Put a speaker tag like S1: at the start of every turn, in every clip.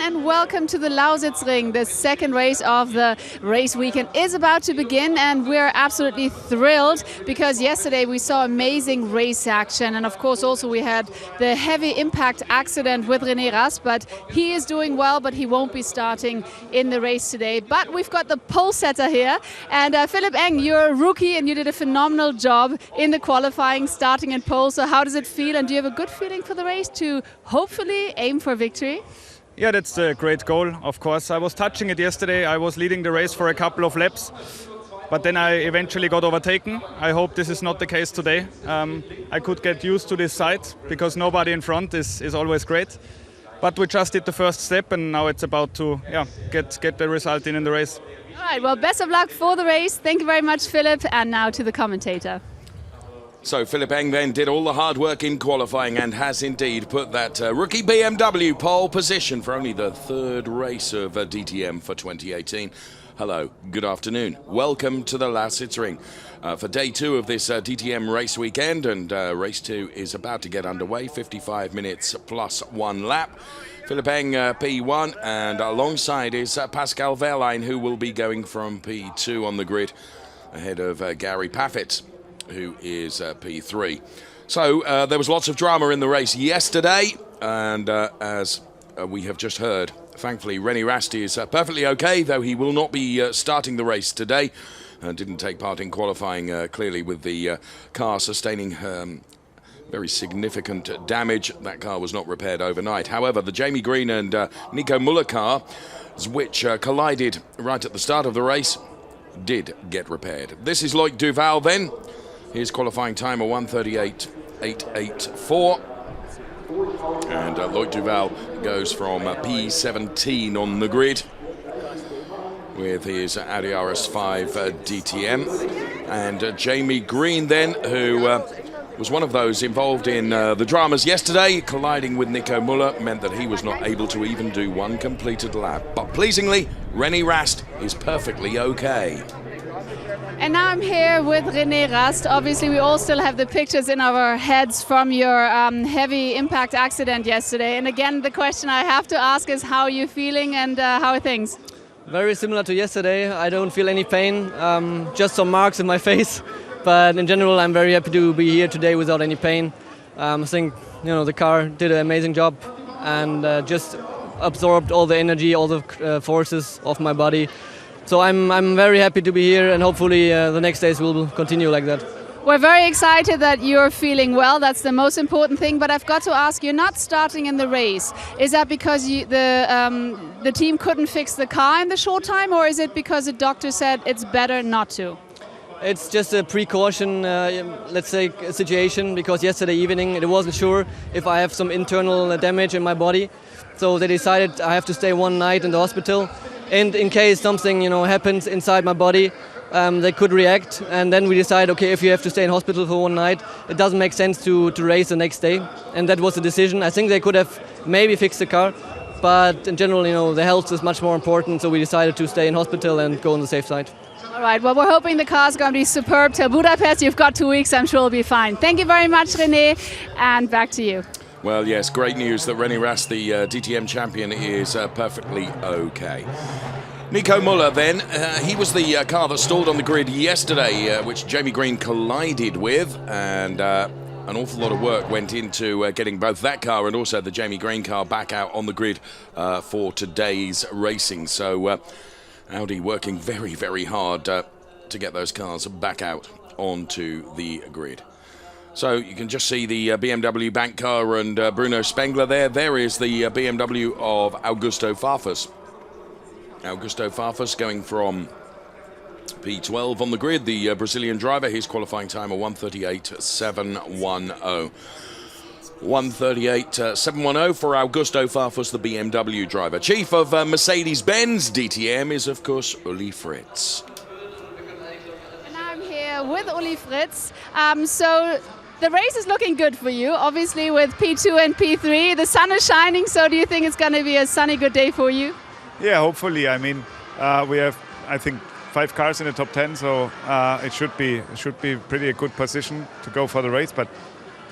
S1: everyone, and welcome to the Lausitzring. The second race of the race weekend is about to begin, and we're absolutely thrilled because yesterday we saw amazing race action, and of course also we had the heavy impact accident with Rennie Rast, but he is doing well, but he won't be starting in the race today. But we've got the pole setter here, and Phillip, you're a rookie and you did a phenomenal job in the qualifying, starting in pole. So how does it feel, and do you have a good feeling for the race to hopefully aim for victory?
S2: Yeah, that's a great goal, of course. I was touching it yesterday. I was leading the race for a couple of laps, but then I eventually got overtaken. I hope this is not the case today. I could get used to this side because nobody in front is always great. But we just did the first step, and now it's about to get the result in the race.
S1: All right, well, best of luck for the race. Thank you very much, Phillip. And now to the commentator.
S3: So Phillip then did all the hard work in qualifying and has indeed put that rookie BMW pole position for only the third race of DTM for 2018. Hello, good afternoon. Welcome to the Lausitzring for day 2 of this DTM race weekend, and race 2 is about to get underway. 55 minutes plus 1 lap. Phillip P1, and alongside is Pascal Vowel, who will be going from P2 on the grid ahead of Gary Paffett, who is P3. So there was lots of drama in the race yesterday, and as we have just heard, thankfully Rennie Rast is perfectly okay, though he will not be starting the race today. Didn't take part in qualifying, clearly, with the car sustaining very significant damage. That car was not repaired overnight. However, the Jamie Greene and Nico Müller car, which collided right at the start of the race, did get repaired. This is Lloyd Duval then. His qualifying time of 1:38.884. And Lloyd Duval goes from P17 on the grid with his Audi RS5 DTM. And Jamie Greene then, who was one of those involved in the dramas yesterday, colliding with Nico Müller, meant that he was not able to even do one completed lap. But pleasingly, Rennie Rast is perfectly okay.
S1: And now I'm here with Rennie Rast. Obviously, we all still have the pictures in our heads from your heavy impact accident yesterday. And again, the question I have to ask is, how are you feeling and how are things?
S4: Very similar to yesterday. I don't feel any pain, just some marks in my face. But in general, I'm very happy to be here today without any pain. I think the car did an amazing job and just absorbed all the energy, all the forces of my body. So I'm very happy to be here, and hopefully the next days will continue like that.
S1: We're very excited that you're feeling well. That's the most important thing. But I've got to ask, you're not starting in the race. Is that because the team couldn't fix the car in the short time, or is it because the doctor said it's better not to?
S4: It's just a precaution, let's say, situation, because yesterday evening it wasn't sure if I have some internal damage in my body. So they decided I have to stay one night in the hospital. And in case something happens inside my body, they could react. And then we decided, okay, if you have to stay in hospital for one night, it doesn't make sense to race the next day. And that was the decision. I think they could have maybe fixed the car, but in general, the health is much more important. So we decided to stay in hospital and go on the safe side.
S1: All right, well, we're hoping the car's going to be superb till Budapest. You've got 2 weeks, I'm sure it'll be fine. Thank you very much, Rennie, and back to you.
S3: Well, yes, great news that Rennie Rast, the DTM champion, is perfectly okay. Nico Müller then, he was the car that stalled on the grid yesterday, which Jamie Greene collided with, and an awful lot of work went into getting both that car and also the Jamie Greene car back out on the grid for today's racing. So Audi working very, very hard to get those cars back out onto the grid. So you can just see the BMW bank car and Bruno Spengler there. There is the BMW of Augusto Farfus. Augusto Farfus going from P12 on the grid, the Brazilian driver. His qualifying time of 1:38.710. 1:38.710 for Augusto Farfus, the BMW driver. Chief of Mercedes-Benz DTM is, of course, Uli Fritz.
S1: And I'm here with Uli Fritz. So the race is looking good for you, obviously, with P2 and P3. The sun is shining, so do you think it's going to be a sunny, good day for you?
S2: Yeah, hopefully. I mean, we have, I think, 5 cars in the top 10, so it should be pretty a good position to go for the race. But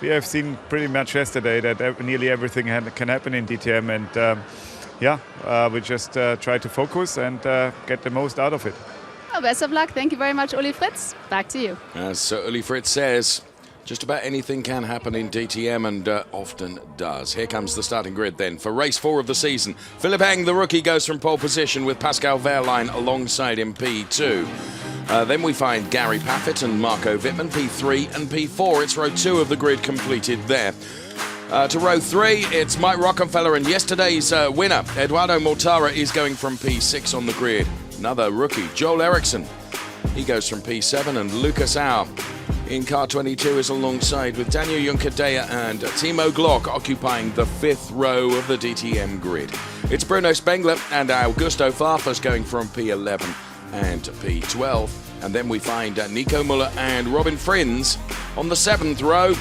S2: we have seen pretty much yesterday that nearly everything can happen in DTM, and
S5: we just try to focus and get the most out of it.
S1: Well, best of luck. Thank you very much, Uli Fritz. Back to you.
S3: As Uli Fritz says, just about anything can happen in DTM, and often does. Here comes the starting grid then for race 4 of the season. Phillip Eng, the rookie, goes from pole position with Pascal Wehrlein alongside him P2. Then we find Gary Paffett and Marco Wittmann, P3 and P4. It's row 2 of the grid completed there. To row 3, it's Mike Rockenfeller, and yesterday's winner, Eduardo Mortara, is going from P6 on the grid. Another rookie, Joel Ericsson. He goes from P7, and Lukas in car 22 is alongside with Daniel Khadiyah and Timo Glock occupying the 5th row of the DTM grid. It's Bruno Spengler and our Gustaf going from P11 and P12. And then we find Nico Muller and Robin Frins on the 7th row.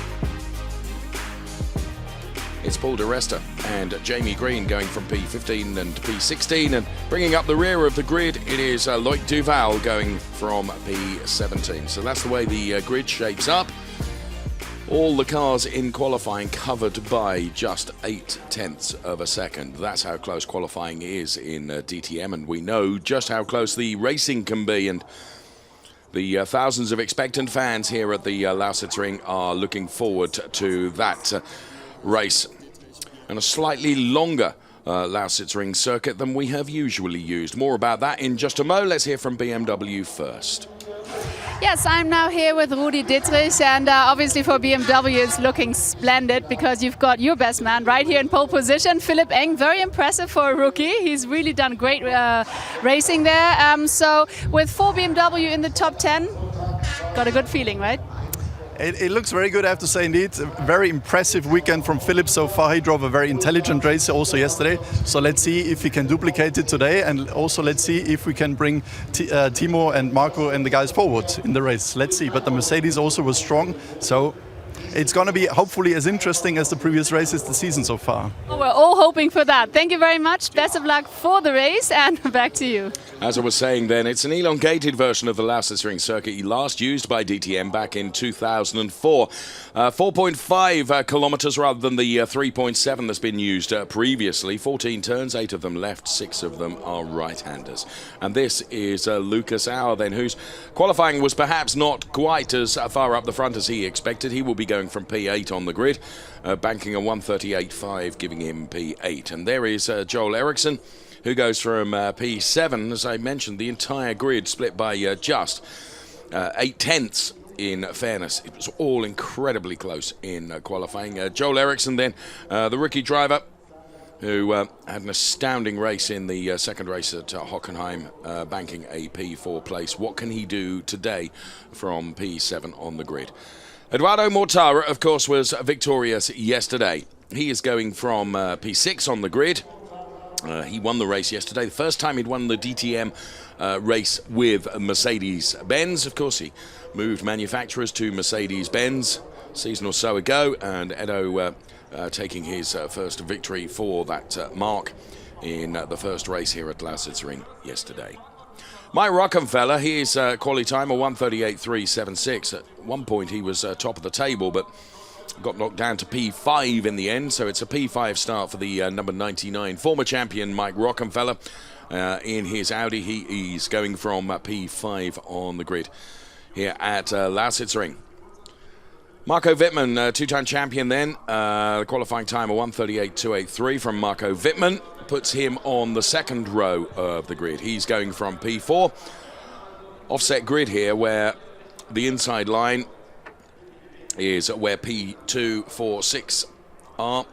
S3: It's Paul Arrestor and Jamie Greene going from P15 and P16, and bringing up the rear of the grid, it is Lloyd Vowel going from P17. So that's the way the grid shapes up. All the cars in qualifying covered by just 0.8 of a second. That's how close qualifying is in DTM, and we know just how close the racing can be. And the thousands of expectant fans here at the Lausitzring are looking forward to that race. And a slightly longer Lausitzring circuit than we have usually used. More about that in just a mo. Let's hear from BMW first.
S1: Yes, I'm now here with Rudi Dittrich, and obviously for BMW it's looking splendid because you've got your best man right here in pole position, Phillip Eng. Very impressive for a rookie. He's really done great racing there. So with 4 BMW in the top 10, got a good feeling, right?
S6: It looks very good, I have to say, indeed. A very impressive weekend from Phillip so far. He drove a very intelligent race also yesterday. So let's see if he can duplicate it today. And also let's see if we can bring Timo and Marco and the guys forward in the race. Let's see. But the Mercedes also was strong. So it's going to be hopefully as interesting as the previous races this season so far.
S1: Well, we're all hoping for that. Thank you very much. Best of luck for the race, and back to you.
S3: As I was saying then, it's an elongated version of the Lausitzring circuit last used by DTM back in 2004. 4.5 kilometers rather than the 3.7 that's been used previously. 14 turns, 8 of them left, 6 of them are right-handers. And this is Lukas then, whose qualifying was perhaps not quite as far up the front as he expected. He will be going from P8 on the grid, banking a 138.5, giving him P8. And there is Joel Ericsson, who goes from P7. As I mentioned, the entire grid split by just 0.8. In fairness, it was all incredibly close in qualifying. Joel Ericsson then, the rookie driver, who had an astounding race in the second race at Hockenheim, banking a P4 place. What can he do today from P7 on the grid? Eduardo Mortara, of course, was victorious yesterday. He is going from P6 on the grid. He won the race yesterday. The first time he'd won the DTM race with Mercedes-Benz. Of course, he moved manufacturers to Mercedes-Benz a season or so ago, and Edo taking his first victory for that mark in the first race here at Lausitzring yesterday. Mike Rockenfeller, his quali time, a 138.376. At one point he was top of the table, but got knocked down to P5 in the end, so it's a P5 start for the number 99 former champion Mike Rockenfeller. In his Audi, he's going from P5 on the grid here at Lausitzring. Marco Wittmann, two-time champion then. The qualifying time, a 138.283 from Marco Wittmann, puts him on the second row of the grid. He's going from P4. Offset grid here, where the inside line is where P2, 4, 6 are.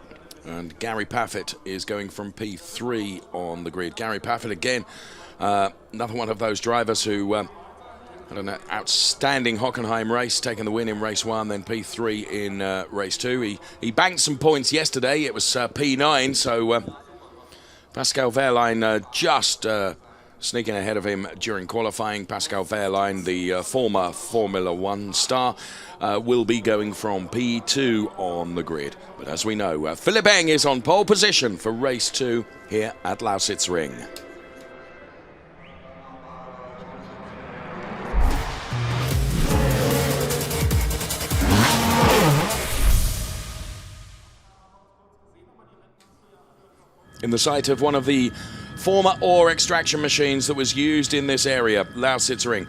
S3: And Gary Paffett is going from P3 on the grid. Gary Paffett, again, another one of those drivers who had an outstanding Hockenheim race, taking the win in race 1, then P3 in race 2. He banked some points yesterday. It was P9, so Pascal Wehrlein just sneaking ahead of him during qualifying. Pascal Wehrlein, the former Formula 1 star, will be going from P2 on the grid. But as we know, Phillip Eng is on pole position for race 2 here at Lausitzring. in the site of one of the former ore extraction machines that was used in this area, Lausitzring.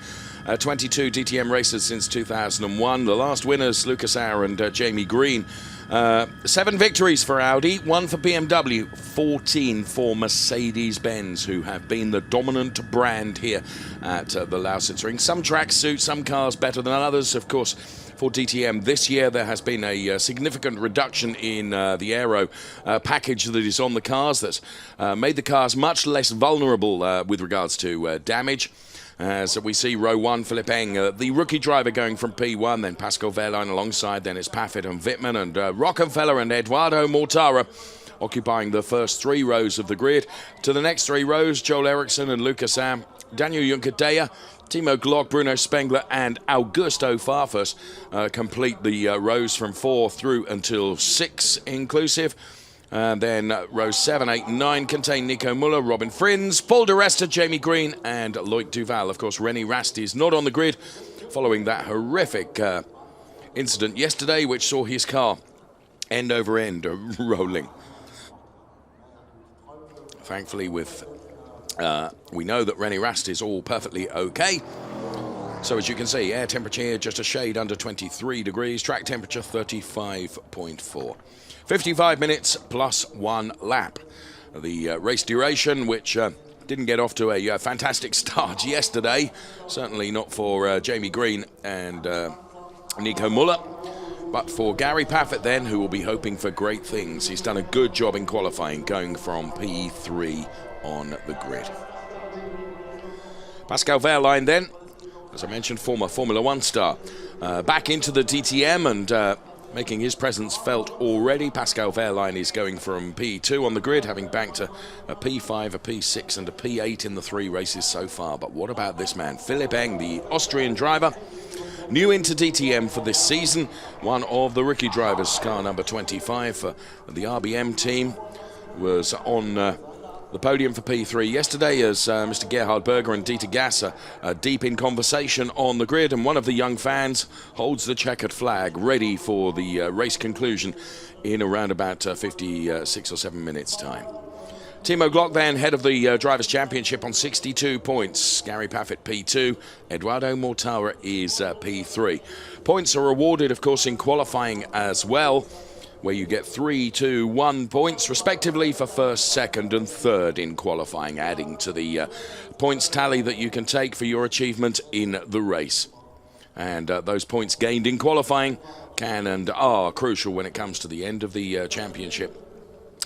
S3: 22 DTM races since 2001. The last winners, Lukas and Jamie Greene. 7 victories for Audi, 1 for BMW, 14 for Mercedes-Benz, who have been the dominant brand here at the Lausitzring. Some tracks suit some cars better than others, of course. For DTM this year, there has been a significant reduction in the Aero package that is on the cars that's made the cars much less vulnerable with regards to damage. As we see row 1, Phillip, the rookie driver going from P1, then Pascal alongside, then it's Paffett and Fitmin, and Rockenfeller and Eduardo tarah occupying the first 3 rows of the grid. To the next 3 rows, Joel Ericsson and Lukas, Daniel Khadiyah, Timo, Glock, Bruno, Spengler and August complete the rows from 4 through until 6 inclusive. And then rows 7, 8 and 9 contain Nico Muller, Robin Frins, Paul Arrestor, Jamie Greene and Lloyd Duval. Of course, Rennie is not on the grid following that horrific incident yesterday, which saw his car end over end rolling. Thankfully, we know that Rennie is all perfectly okay. So as you can see, air temperature just a shade under 23 degrees, track temperature 35.4. 55 minutes plus 1 lap. The race duration, which didn't get off to a fantastic start yesterday, certainly not for Jamie Greene and Nico Muller, but for Gary Paffett then, who will be hoping for great things. He's done a good job in qualifying, going from P3 on the grid. Pascal Wehrlein then, as I mentioned, former Formula 1 star, back into the DTM and making his presence felt already. Pascal Wehrlein is going from P2 on the grid, having banked a P5, a P6 and a P8 in the 3 races so far. But what about this man? Phillip, the Austrian driver, new into DTM for this season. One of the rookie drivers, car number 25 for the RBM team, was on the podium for P3 yesterday as Mr. Gerhard Berger and Dieter Gasser are deep in conversation on the grid, and one of the young fans holds the checkered flag ready for the race conclusion in around about 56 or 7 minutes time. Timo Glock then head of the Drivers' Championship on 62 points. Gary Paffett P2, Eduardo tarah is P3. Points are awarded, of course, in qualifying as well, where you get 3, 2, 1 points respectively for first, second and third in qualifying, adding to the points tally that you can take for your achievement in the race. And those points gained in qualifying can and are crucial when it comes to the end of the championship,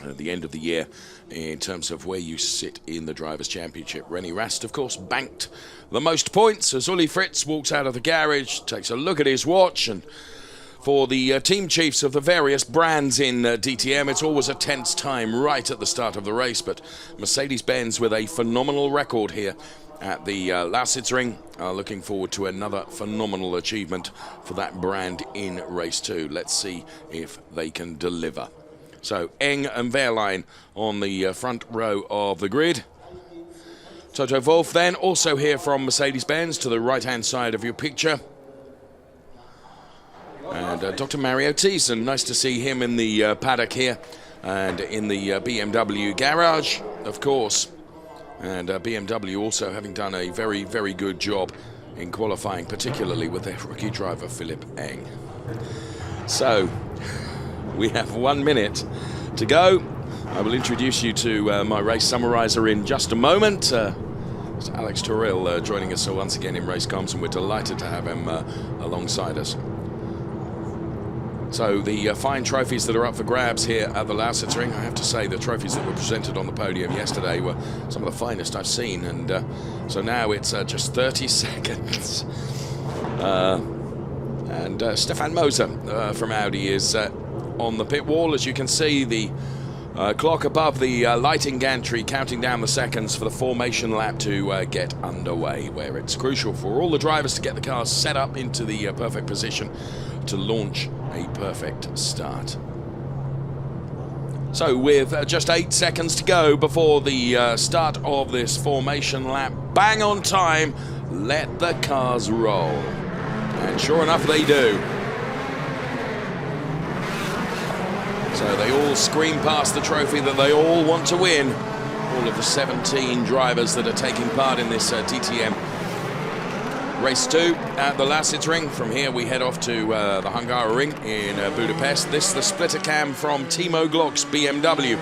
S3: the end of the year, in terms of where you sit in the Drivers' Championship. Rennie, of course, banked the most points as Uli Fritz walks out of the garage, takes a look at his watch, and for the team chiefs of the various brands in DTM, it's always a tense time right at the start of the race, but Mercedes-Benz with a phenomenal record here at the Lausitzring are looking forward to another phenomenal achievement for that brand in race 2. Let's see if they can deliver. So Eng and Wehrlein on the front row of the grid. Toto Wolff then also here from Mercedes-Benz to the right-hand side of your picture. And Dr. Mario Thiessen, nice to see him in the paddock here and in the BMW garage, of course. And BMW also having done a very, very good job in qualifying, particularly with their rookie driver, Phillip Eng. So, we have 1 minute to go. I will introduce you to my race summariser in just a moment. It's Alex Torrell joining us once again in Race Comms, and we're delighted to have him alongside us. So the fine trophies that are up for grabs here at the Lausitzring, I have to say the trophies that were presented on the podium yesterday were some of the finest I've seen, and so now it's just 30 seconds. And Stefan Moser from Audi is on the pit wall. As you can see, the clock above the lighting gantry counting down the seconds for the formation lap to get underway, where it's crucial for all the drivers to get the cars set up into the perfect position to launch a perfect start. So with just 8 seconds to go before the start of this formation lap, bang on time, let the cars roll. And sure enough, they do. So they all scream past the trophy that they all want to win. All of the 17 drivers that are taking part in this DTM Race 2 at the Lausitzring. From here we head off to the Hungaroring in Budapest. This is the splitter cam from Timo Glock's BMW,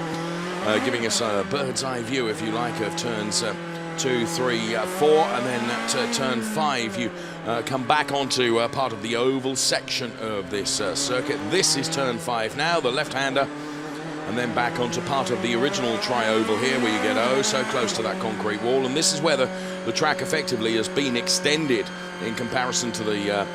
S3: giving us a bird's eye view, if you like, of turns 2, 3, 4, and then at turn 5 you come back onto part of the oval section of this circuit. This is turn 5 now, the left-hander, and then back onto part of the original tri-oval here, where you get oh so close to that concrete wall. And this is where the track effectively has been extended in comparison to the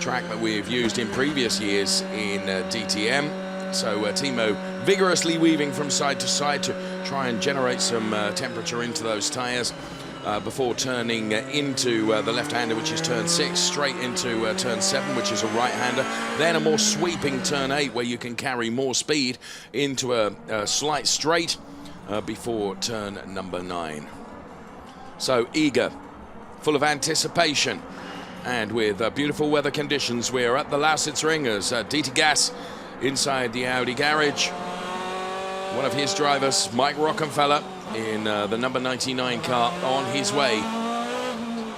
S3: track that we've used in previous years in DTM. So Timo vigorously weaving from side to side to try and generate some temperature into those tyres before turning into the left-hander, which is turn 6, straight into turn 7, which is a right-hander. Then a more sweeping turn 8, where you can carry more speed into a slight straight before turn number 9. So eager, full of anticipation, and with beautiful weather conditions, we're at the Lausitzring as DT Gas inside the Audi garage. One of his drivers, Mike Rockenfeller, in the number 99 car, on his way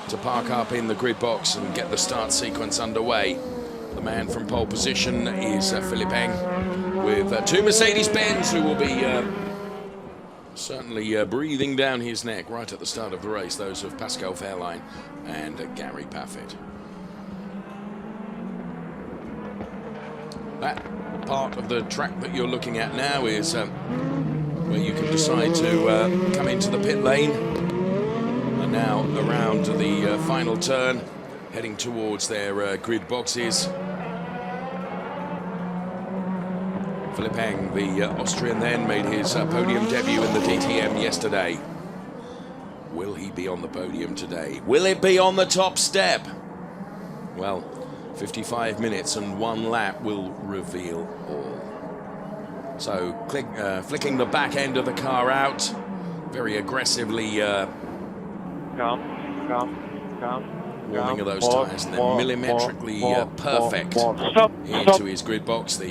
S3: to park up in the grid box and get the start sequence underway. The man from pole position is Phillip with 2 Mercedes-Benz, who will be certainly breathing down his neck right at the start of the race, those of Pascal Wehrlein and Gary Paffett. That part of the track that you're looking at now is where you can decide to come into the pit lane. And now around the final turn, heading towards their grid boxes. Phillip, the Austrian, then made his podium debut in the DTM yesterday. Will he be on the podium today? Will it be on the top step? Well, 55 minutes and 1 lap will reveal all. So flicking the back end of the car out, very aggressively warming of those tyres, and then millimetrically perfect into his grid box. The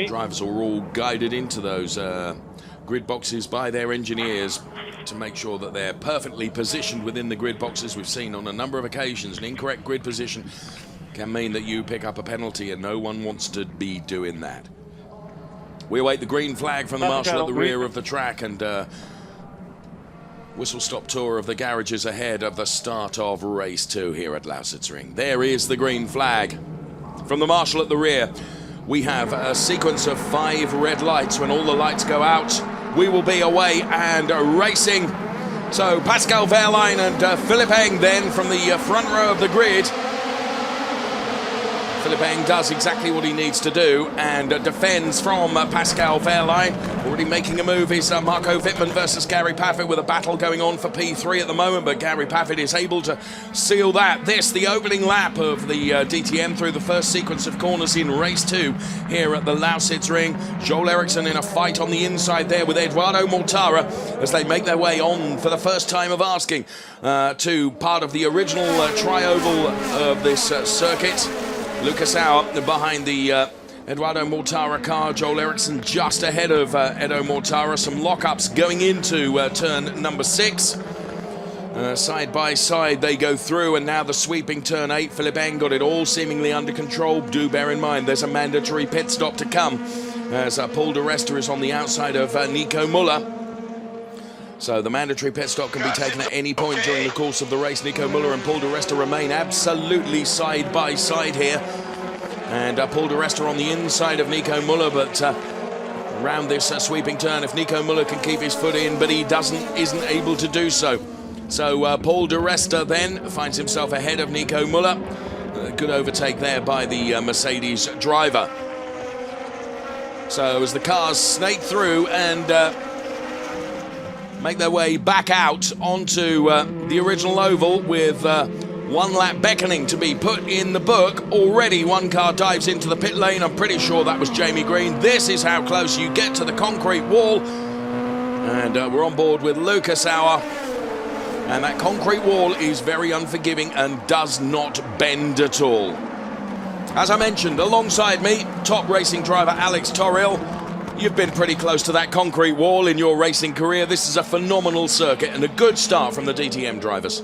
S3: drivers are all guided into those grid boxes by their engineers to make sure that they're perfectly positioned within the grid boxes. We've seen on a number of occasions an incorrect grid position can mean that you pick up a penalty, and no one wants to be doing that. We await the green flag from the marshal at the rear of the track, and whistle-stop tour of the garages ahead of the start of race 2 here at Lausitzring. There is the green flag from the marshal at the rear. We have a sequence of 5 red lights. When all the lights go out, we will be away and racing. So Pascal Wehrlein and Phillip then from the front row of the grid. Phillip does exactly what he needs to do and defends from Pascal Wehrlein. Already making a move is Marco Fitmin versus Gary Paffett, with a battle going on for P3 at the moment, but Gary Paffett is able to seal that. This, the opening lap of the DTM through the first sequence of corners in race 2 here at the Lausitzring. Joel Ericsson in a fight on the inside there with Eduardo Mortara as they make their way on for the first time of asking to part of the original tri-oval of this circuit. Lukas out behind the Eduardo Mortara car. Joel Ericsson just ahead of Edo Mortara. Some lockups going into turn number 6. Side by side they go through, and now the sweeping turn 8. Phillip got it all seemingly under control. Do bear in mind there's a mandatory pit stop to come as Paul Arrestor is on the outside of Nico Muller. So the mandatory pit stop can be taken at any point during the course of the race. Nico Muller and Paul Arrestor remain absolutely side by side here. And Paul Arrestor on the inside of Nico Muller, but around this sweeping turn, if Nico Muller can keep his foot in, but he isn't able to do so. So Paul Arrestor then finds himself ahead of Nico Muller. Good overtake there by the Mercedes driver. So as the cars snake through and make their way back out onto the original oval with 1 lap beckoning to be put in the book. Already 1 car dives into the pit lane. I'm pretty sure that was Jamie Greene. This is how close you get to the concrete wall. And we're on board with Lausitzring. And that concrete wall is very unforgiving and does not bend at all. As I mentioned, alongside me, top racing driver Alex Toril. you've been pretty close to that concrete wall in your racing career. This is a phenomenal circuit and a good start from the DTM drivers.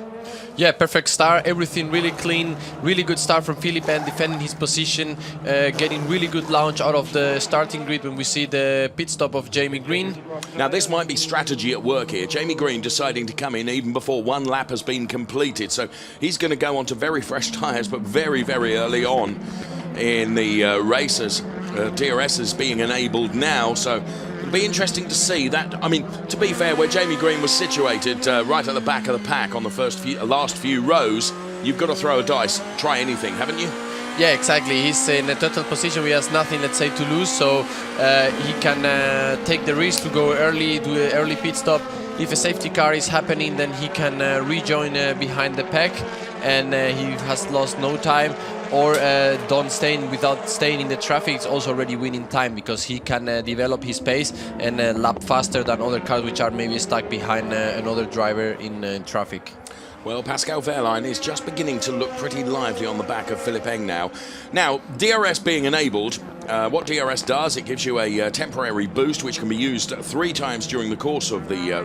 S7: Yeah, perfect start, everything really clean, really good start from Phillip and defending his position, getting really good launch out of the starting grid when we see the pit stop of Jamie Greene.
S3: Now this might be strategy at work here. Jamie Greene deciding to come in even before one lap has been completed, so he's going to go onto very fresh tyres, but very, very early on in the races. DRS is being enabled now, so it'll be interesting to see that. I mean, to be fair, where Jamie Greene was situated right at the back of the pack on the last few rows, you've got to throw a dice, try anything, haven't you?
S7: Yeah, exactly. He's in a total position. He has nothing, let's say, to lose, so he can take the risk to go early, do an early pit stop. If a safety car is happening, then he can rejoin behind the pack, and he has lost no time. Or don't without staying in the traffic, it's also already winning time because he can develop his pace and lap faster than other cars which are maybe stuck behind another driver in traffic.
S3: Well, Pascal Wehrlein is just beginning to look pretty lively on the back of Phillip Eng now. Now, DRS being enabled, what DRS does, it gives you a temporary boost which can be used 3 times during the course of the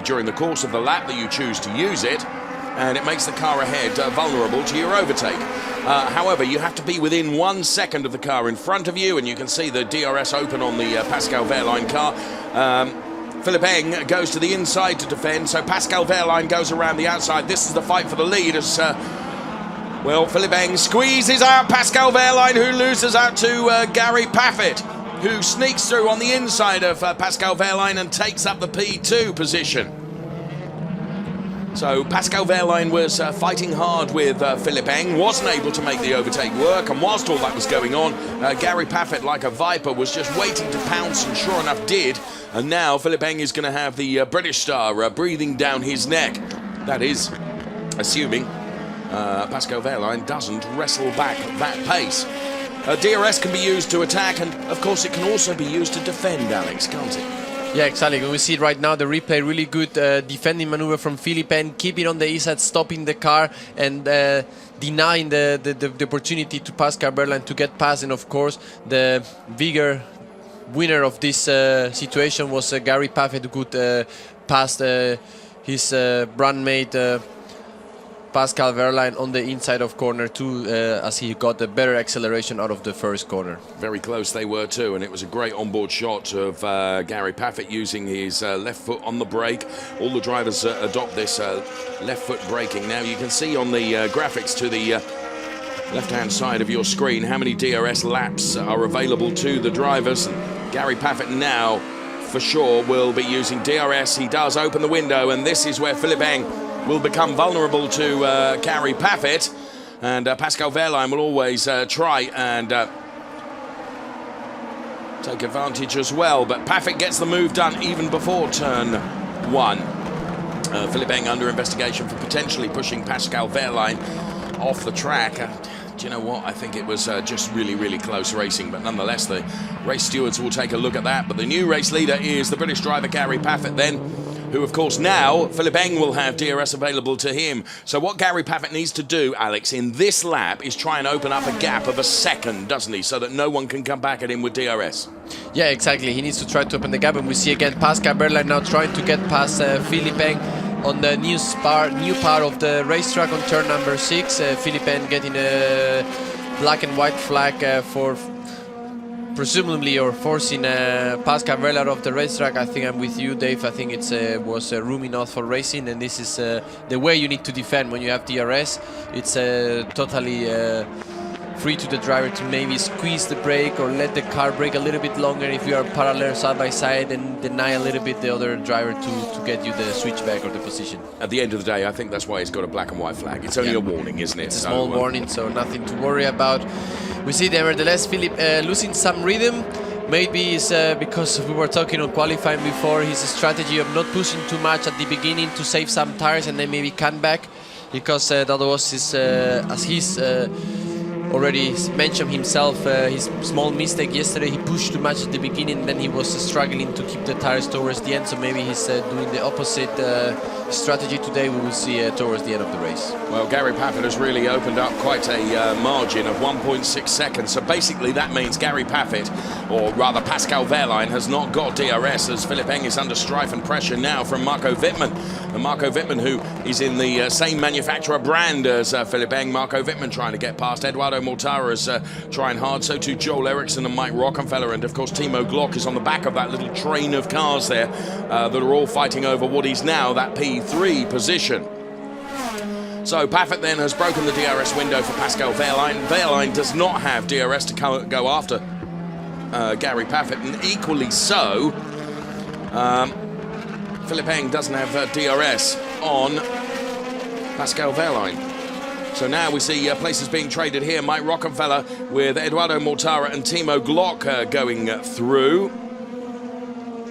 S3: during the course of the lap that you choose to use it. And it makes the car ahead vulnerable to your overtake. However, you have to be within 1 second of the car in front of you, and you can see the DRS open on the Pascal Wehrlein car. Phillip Eng goes to the inside to defend, so Pascal Wehrlein goes around the outside. This is the fight for the lead as, Phillip Eng squeezes out Pascal Wehrlein, who loses out to Gary Paffett, who sneaks through on the inside of Pascal Wehrlein and takes up the P2 position. So Pascal Wehrlein was fighting hard with Phillip Eng, wasn't able to make the overtake work, and whilst all that was going on, Gary Paffett, like a viper, was just waiting to pounce, and sure enough did. And now Phillip Eng is going to have the British star breathing down his neck. That is, assuming Pascal Wehrlein doesn't wrestle back that pace. DRS can be used to attack, and of course it can also be used to defend, Alex, can't it?
S7: Yeah, exactly. We see it right now, the replay, really good defending maneuver from Phillip Eng, keeping on the inside, stopping the car and denying the opportunity to Pascal Wehrlein to get past. And of course, the bigger winner of this situation was Gary Paffett, who could pass his brandmate Pascal Wehrlein on the inside of corner 2 as he got a better acceleration out of the first corner.
S3: Very close they were too, and it was a great onboard shot of Gary Paffett using his left foot on the brake. All the drivers adopt this left foot braking. Now you can see on the graphics to the left-hand side of your screen how many DRS laps are available to the drivers. And Gary Paffett now for sure will be using DRS. He does open the window, and this is where Phillip Eng will become vulnerable to Gary Paffett, and Pascal Wehrlein will always try and take advantage as well, but Paffett gets the move done even before turn 1. Phillip Eng under investigation for potentially pushing Pascal Wehrlein off the track. Do you know what? I think it was just really, really close racing, but nonetheless the race stewards will take a look at that. But the new race leader is the British driver Gary Paffett then, who of course now Phillip Eng will have DRS available to him. So what Gary Paffett needs to do, Alex, in this lap is try and open up a gap of a second, doesn't he, so that no one can come back at him with DRS.
S7: Yeah, exactly. He needs to try to open the gap, and we see again Pascal Wehrlein now trying to get past Phillip Eng on the new part of the racetrack on turn number 6. Phillip Eng getting a black and white flag for presumably or forcing Pascal Wehrlein off the racetrack. I think I'm with you, Dave. I think it was room enough for racing, and this is the way you need to defend when you have DRS. It's totally free to the driver to maybe squeeze the brake or let the car brake a little bit longer if you are parallel side by side, and deny a little bit the other driver to get you the switchback or the position.
S3: At the end of the day, I think that's why he's got a black and white flag. It's only a warning, isn't it?
S7: It's a small warning, so nothing to worry about. We see nevertheless Phillip losing some rhythm. Maybe it's because we were talking on qualifying before, his strategy of not pushing too much at the beginning to save some tires and then maybe come back, because that was his, as his already mentioned himself his small mistake yesterday. He pushed too much at the beginning, then he was struggling to keep the tires towards the end, so maybe he's doing the opposite strategy today. We will see towards the end of the race.
S3: Well, Gary Paffett has really opened up quite a margin of 1.6 seconds. So basically that means Gary Paffett, or rather Pascal Wehrlein, has not got DRS, as Phillip Eng is under strife and pressure now from Marco Wittmann. And Marco Wittmann, who is in the same manufacturer brand as Phillip Eng. Marco Wittmann trying to get past. Eduardo Mortara is trying hard. So too Joel Ericsson and Mike Rockenfeller. And of course Timo Glock is on the back of that little train of cars there that are all fighting over what is now that P3 position. So Paffett then has broken the DRS window for Pascal Wehrlein. Wehrlein does not have DRS to go after Gary Paffett, and equally so, Phillip Eng doesn't have DRS on Pascal Wehrlein. So now we see places being traded here. Mike Rockenfeller with Eduardo Mortara and Timo Glock going through.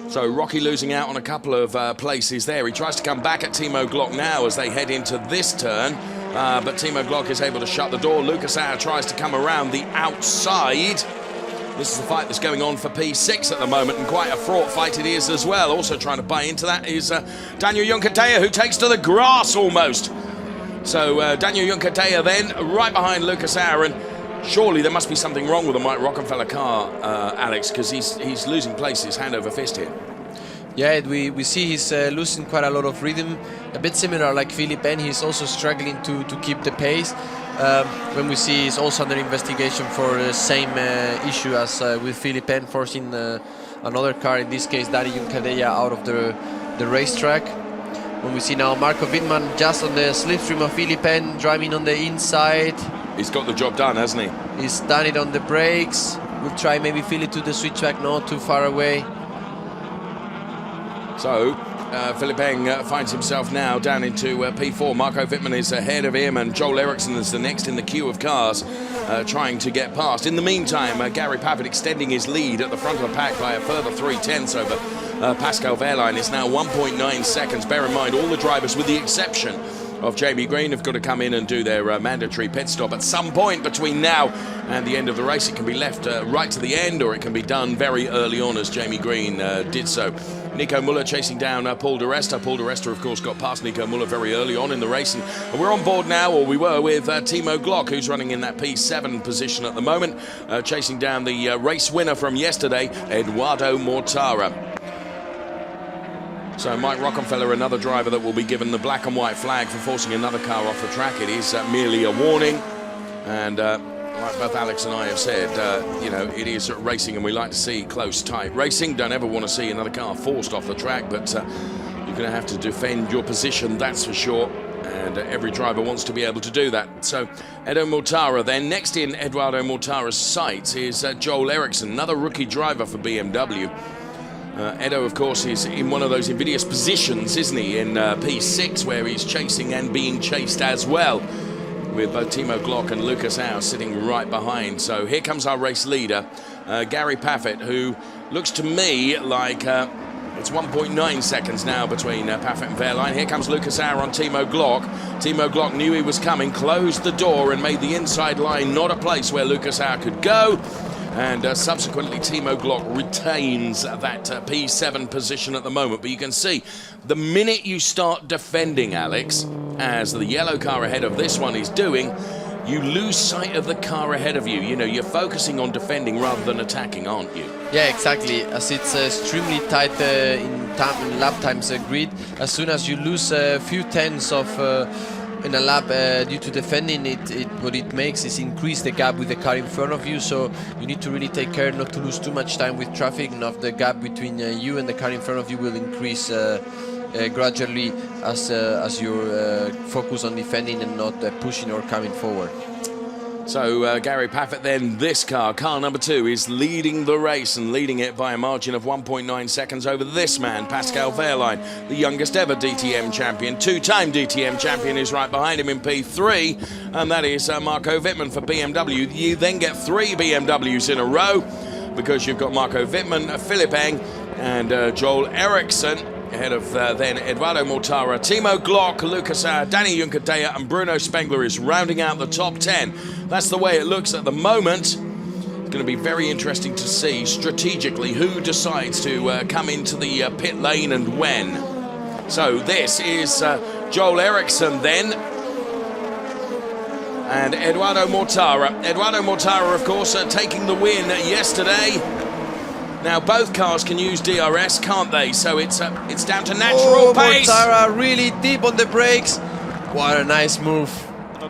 S3: So Rocky losing out on a couple of places there. He tries to come back at Timo Glock now as they head into this turn. But Timo Glock is able to shut the door. Lukas tries to come around the outside. This is the fight that's going on for P6 at the moment, and quite a fraught fight it is as well. Also trying to buy into that is Daniel Khadiyah, who takes to the grass almost. So Daniel Khadiyah then right behind Lukas, and surely there must be something wrong with the Mike Rockenfeller car, Alex, because he's losing places hand over fist here.
S7: Yeah, we see he's losing quite a lot of rhythm. A bit similar like Phillip Eng, he's also struggling to keep the pace. When we see he's also under investigation for the same issue as with Phillip Eng, forcing another car, in this case Daniel Khadiyah, out of the racetrack. When we see now Marco Wittmann just on the slipstream of Phillip Eng, driving on the inside.
S3: He's got the job done, hasn't he?
S7: He's done it on the brakes. We'll try maybe Phillip to the switchback, not too far away.
S3: So Phillip Eng finds himself now down into P4. Marco Wittmann is ahead of him, and Joel Ericsson is the next in the queue of cars trying to get past. In the meantime, Gary Paffett extending his lead at the front of the pack by a further 3/10 over Pascal Wehrlein. It's now 1.9 seconds. Bear in mind, all the drivers, with the exception of Jamie Greene, have got to come in and do their mandatory pit stop at some point between now and the end of the race. It can be left right to the end, or it can be done very early on, as Jamie Greene did so. Nico Müller chasing down Paul Arrestor. Paul Arrestor, of course, got past Nico Müller very early on in the race. And we're on board now, or we were, with Timo Glock, who's running in that P7 position at the moment, chasing down the race winner from yesterday, Eduardo Mortara. So Mike Rockenfeller, another driver that will be given the black and white flag for forcing another car off the track. It is merely a warning. And like both Alex and I have said, you know, it is racing, and we like to see close, tight racing. Don't ever want to see another car forced off the track, but you're going to have to defend your position, that's for sure. And every driver wants to be able to do that. So Edo Mortara then. Next in Eduardo Mortara's sights is Joel Ericsson, another rookie driver for BMW. Edo, of course, is in one of those invidious positions, isn't he, in P6, where he's chasing and being chased as well, with both Timo Glock and Lukas sitting right behind. So here comes our race leader, Gary Paffett, who looks to me like it's 1.9 seconds now between Paffett and Wehrlein. Here comes Lukas on Timo Glock. Timo Glock knew he was coming, closed the door and made the inside line not a place where Lukas could go. And subsequently, Timo Glock retains that P7 position at the moment. But you can see, the minute you start defending, Alex, as the yellow car ahead of this one is doing, you lose sight of the car ahead of you. You know, you're focusing on defending rather than attacking, aren't you?
S7: Yeah, exactly. As it's extremely tight in lap times grid, as soon as you lose a few tenths of in a lap due to defending, what it makes is increase the gap with the car in front of you. So you need to really take care not to lose too much time with traffic, and the gap between you and the car in front of you will increase gradually as you focus on defending and not pushing or coming forward.
S3: So Gary Paffett then, this car number 2, is leading the race, and leading it by a margin of 1.9 seconds over this man, Pascal Wehrlein, the youngest ever DTM champion. 2-time DTM champion is right behind him in P3, and that is Marco Wittmann for BMW. You then get 3 BMWs in a row, because you've got Marco Wittmann, Phillip Eng and Joel Ericsson. ahead of then Eduardo Mortara, Timo Glock, Lukas, Danny Khadiyah and Bruno Spengler is rounding out the top 10. That's the way it looks at the moment. It's going to be very interesting to see strategically who decides to come into the pit lane and when. So this is Joel Ericsson then. And Eduardo Mortara. Eduardo Mortara, of course, taking the win yesterday. Now, both cars can use DRS, can't they? So it's down to natural pace.
S7: Mortara really deep on the brakes. What a nice move.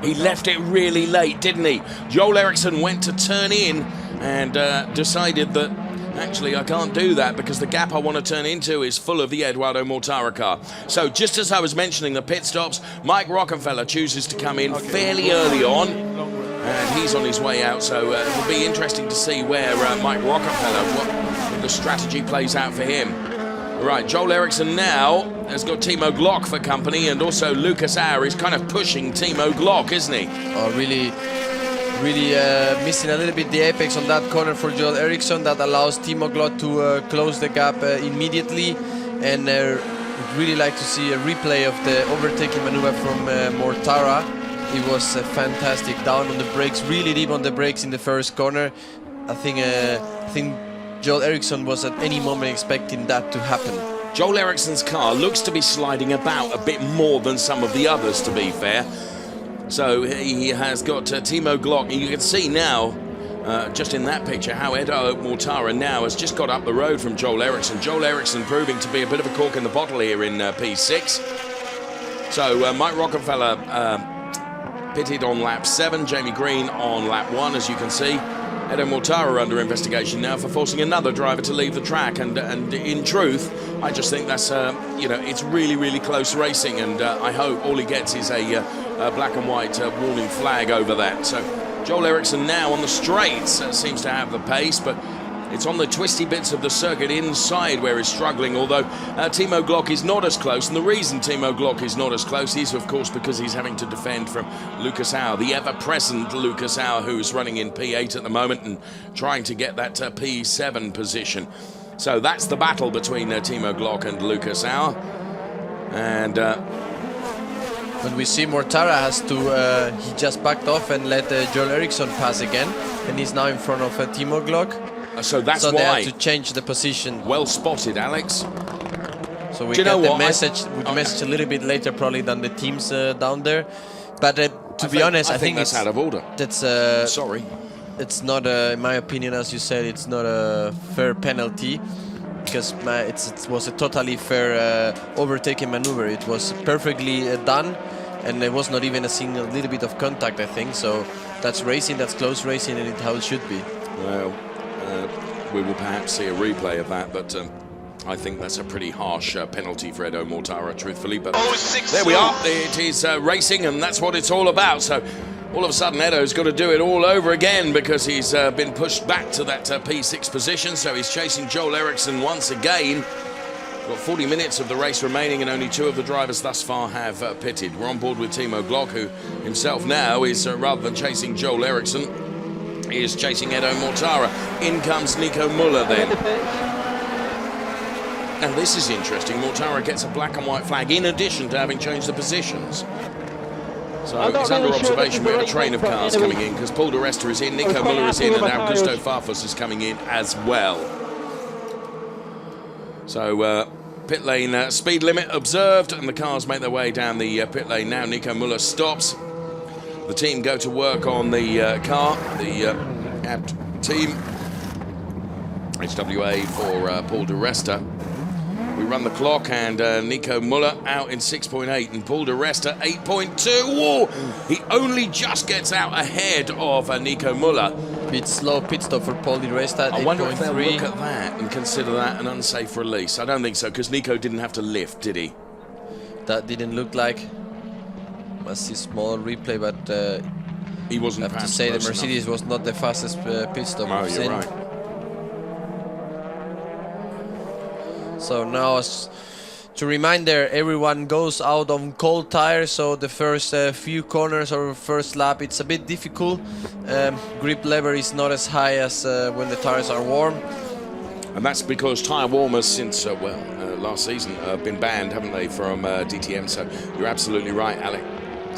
S3: He left it really late, didn't he? Joel Ericsson went to turn in and decided that, actually, I can't do that because the gap I want to turn into is full of the Eduardo Mortara car. So just as I was mentioning the pit stops, Mike Rockenfeller chooses to come in fairly early on. And he's on his way out, so it'll be interesting to see where Mike Rockefeller, what the strategy plays out for him. Right, Joel Ericsson now has got Timo Glock for company, and also Lukas is kind of pushing Timo Glock, isn't he?
S7: Oh, really missing a little bit the apex on that corner for Joel Ericsson. That allows Timo Glock to close the gap immediately, and would really like to see a replay of the overtaking maneuver from Mortara. It was fantastic, down on the brakes, really deep on the brakes in the first corner. I think Joel Ericsson was at any moment expecting that to happen.
S3: Joel Ericsson's car looks to be sliding about a bit more than some of the others, to be fair. So he has got Timo Glock, and you can see now, just in that picture, how Eduardo Mortara now has just got up the road from Joel Ericsson. Joel Ericsson proving to be a bit of a cork in the bottle here in P6. So Mike Rockefeller pitted on lap 7, Jamie Greene on lap 1, as you can see. Edo Mortara under investigation now for forcing another driver to leave the track, and in truth, I just think that's it's really close racing, and I hope all he gets is a black and white warning flag over that. So Joel Ericsson now on the straights seems to have the pace, but it's on the twisty bits of the circuit inside where he's struggling, although Timo Glock is not as close. And the reason Timo Glock is not as close is, of course, because he's having to defend from Lukas, the ever-present Lukas, who's running in P8 at the moment and trying to get that P7 position. So that's the battle between Timo Glock and Lukas. And
S7: when we see Mortara has to, he just backed off and let Joel Ericsson pass again, and he's now in front of Timo Glock.
S3: So that's
S7: why
S3: they
S7: have to change the position.
S3: Well spotted, Alex.
S7: So we get the message. Message a little bit later, probably, than the teams down there. But to be honest, I think
S3: that's out of order.
S7: That's
S3: sorry.
S7: It's not, in my opinion, as you said, it's not a fair penalty, because it was a totally fair overtaking maneuver. It was perfectly done, and there was not even a single little bit of contact, I think. So that's racing, that's close racing, and it's how it should be.
S3: Well, we will perhaps see a replay of that, but I think that's a pretty harsh penalty for Edo Mortara, truthfully. But there we are. It is racing, and that's what it's all about. So all of a sudden, Edo's got to do it all over again because he's been pushed back to that P6 position. So he's chasing Joel Ericsson once again. Got 40 minutes of the race remaining, and only 2 of the drivers thus far have pitted. We're on board with Timo Glock, who himself now is, rather than chasing Joel Ericsson, he is chasing Edo Mortara. In comes Nico Müller then. And this is interesting. Mortara gets a black and white flag in addition to having changed the positions. So it's under observation. We have a train of cars coming in because Paul Arrestor is in, Nico Müller is in, and now Gustaf is coming in as well. So pit lane speed limit observed, and the cars make their way down the pit lane now. Nico Müller stops. The team go to work on the car, the apt team. HWA for Paul Arrestor. We run the clock, and Nico Müller out in 6.8 and Paul Arrestor 8.2. Whoa! He only just gets out ahead of Nico Müller.
S7: Bit slow pit stop for Paul Arrestor.
S3: I wonder if they'll look at that and consider that an unsafe release. I don't think so, because Nico didn't have to lift, did he?
S7: That didn't look like. Must see small replay, but
S3: he wasn't.
S7: I have to say the Mercedes was not the fastest pit stop.
S3: No, you're right.
S7: So now, to remind there, everyone goes out on cold tires. So the first few corners or first lap, it's a bit difficult. Grip lever is not as high as when the tires are warm.
S3: And that's because tyre warmers since, last season have been banned, haven't they, from DTM? So you're absolutely right, Alex.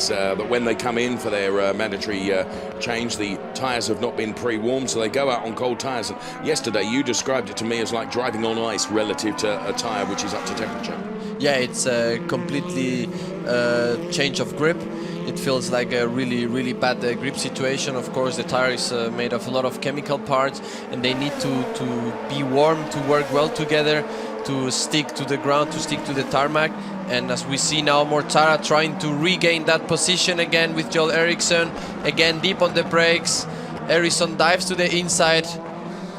S3: But when they come in for their mandatory change, the tyres have not been pre-warmed, so they go out on cold tyres. And yesterday, you described it to me as like driving on ice relative to a tyre which is up to temperature.
S7: Yeah, it's a completely change of grip. It feels like a really, really bad grip situation. Of course, the tire is made of a lot of chemical parts, and they need to be warm, to work well together, to stick to the ground, to stick to the tarmac. And as we see now, Mortara trying to regain that position again with Joel Ericsson. Again, deep on the brakes. Ericsson dives to the inside.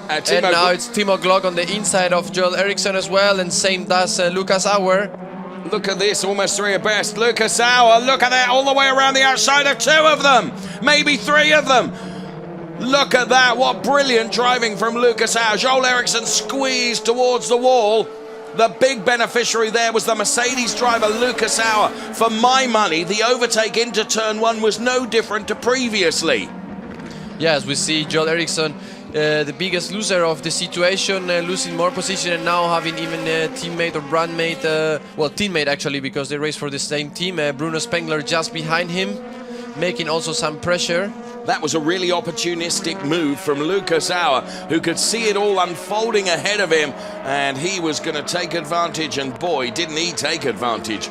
S7: And now it's Timo Glock on the inside of Joel Ericsson as well, and same does Lukas'Auer.
S3: Look at this, almost three abreast. Lukas'Auer, look at that, all the way around the outside of two of them, maybe three of them. Look at that, what brilliant driving from Lukas'Auer. Joel Ericsson squeezed towards the wall. The big beneficiary there was the Mercedes driver, Lukas'Auer. For my money, the overtake into turn one was no different to previously.
S7: Yeah, as we see Joel Ericsson, the biggest loser of the situation, losing more position and now having even a teammate or brandmate, well, teammate actually, because they race for the same team, Bruno Spengler just behind him, making also some pressure.
S3: That was a really opportunistic move from Lukas'Auer, who could see it all unfolding ahead of him, and he was going to take advantage, and boy, didn't he take advantage.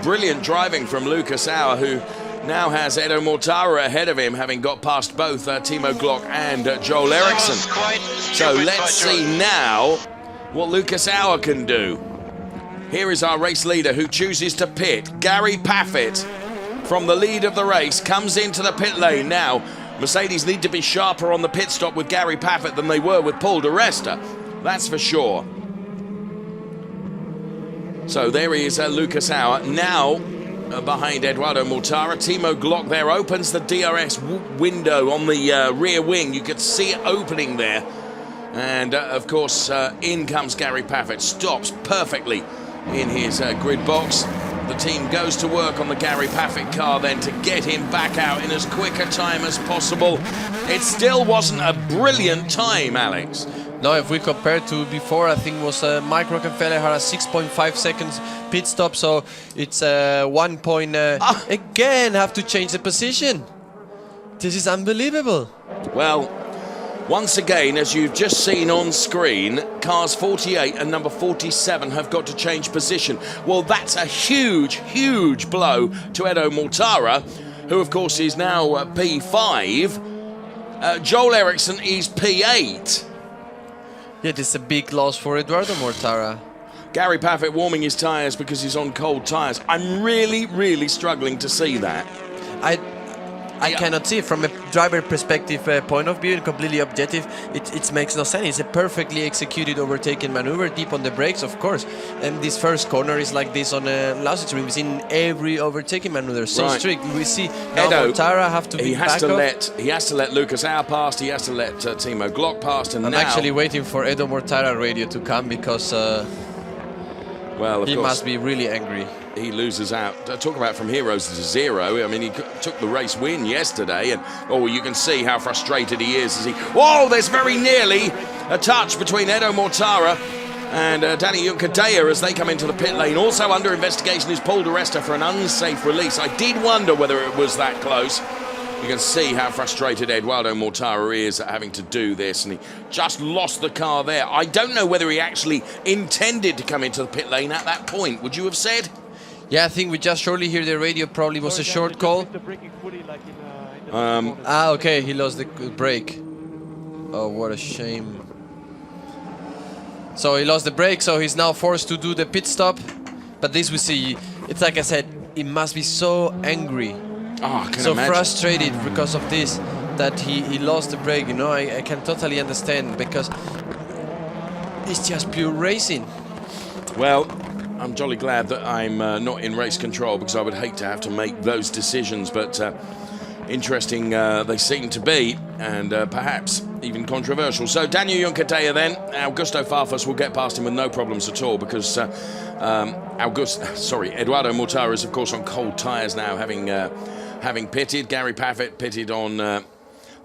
S3: Brilliant driving from Lukas'Auer, who now has Edo Mortara ahead of him, having got past both Timo Glock and Joel Ericsson. So let's see now what Lukas'Auer can do. Here is our race leader who chooses to pit, Gary Paffett. From the lead of the race, comes into the pit lane now. Mercedes need to be sharper on the pit stop with Gary Paffett than they were with Paul di Resta. That's for sure. So there he is, Lukas'Auer. Now, behind Eduardo Mortara, Timo Glock there opens the DRS window on the rear wing. You could see it opening there. And, of course, in comes Gary Paffett. Stops perfectly in his grid box. The team goes to work on the Gary Paffett car then to get him back out in as quick a time as possible. It still wasn't a brilliant time, Alex.
S7: No, if we compare to before, I think it was Mike Rockenfeller had a 6.5 seconds pit stop, so it's 1 point. Again, have to change the position. This is unbelievable.
S3: Well, once again, as you've just seen on screen, cars 48 and number 47 have got to change position. Well, that's a huge, huge blow to Edo Mortara, who, of course, is now P5. Joel Ericsson is P8.
S7: Yeah, this is a big loss for Eduardo Mortara.
S3: Gary Paffett warming his tyres because he's on cold tyres. I'm really, really struggling to see that.
S7: I cannot see from a driver perspective point of view, and completely objective, it makes no sense. It's a perfectly executed overtaking maneuver, deep on the brakes, of course. And this first corner is like this on a Lausitzring. We've seen every overtaking maneuver, so strict. We see now Mortara have to be back off.
S3: He has to let Lukas'Auer past, he has to let Timo Glock past, and
S7: I'm
S3: now
S7: actually waiting for Edo Mortara radio to come because
S3: well, of
S7: he
S3: course,
S7: must be really angry.
S3: He loses out. Talk about from heroes to zero. I mean, he took the race win yesterday, and you can see how frustrated he is as he. Whoa! There's very nearly a touch between Edo Mortara and Khadiyah as they come into the pit lane. Also under investigation is Paul di Resta for an unsafe release. I did wonder whether it was that close. You can see how frustrated Eduardo Mortara is at having to do this, and he just lost the car there. I don't know whether he actually intended to come into the pit lane at that point. Would you have said?
S7: Yeah, I think we just shortly hear the radio. Probably was a short call. Okay, he lost the brake. Oh, what a shame. So he lost the brake, so he's now forced to do the pit stop. But this we see, it's like I said, he must be so angry.
S3: Oh, I can
S7: so
S3: imagine.
S7: Frustrated because of this, that he lost the brake, you know. I can totally understand, because it's just pure racing.
S3: Well, I'm jolly glad that I'm not in race control, because I would hate to have to make those decisions, but interesting they seem to be, and perhaps even controversial. So Daniel Khadiyah then, Augusto Farfus will get past him with no problems at all, because Eduardo Mortara is of course on cold tyres now, having pitted. Gary Paffett pitted on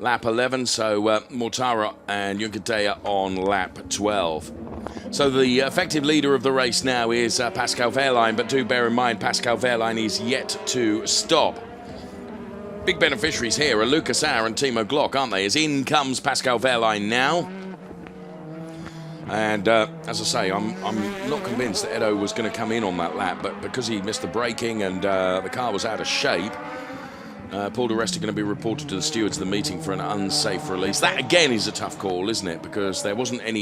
S3: lap 11, so Mortara and Khadiyah on lap 12. So the effective leader of the race now is Pascal Wehrlein, but do bear in mind Pascal Wehrlein is yet to stop. Big beneficiaries here are Lukas and Timo Glock, aren't they? As in comes Pascal Wehrlein now. And as I say, I'm not convinced that Edo was going to come in on that lap, but because he missed the braking and the car was out of shape, Paul di Resta going to be reported to the stewards of the meeting for an unsafe release. That again is a tough call, isn't it? Because there wasn't any,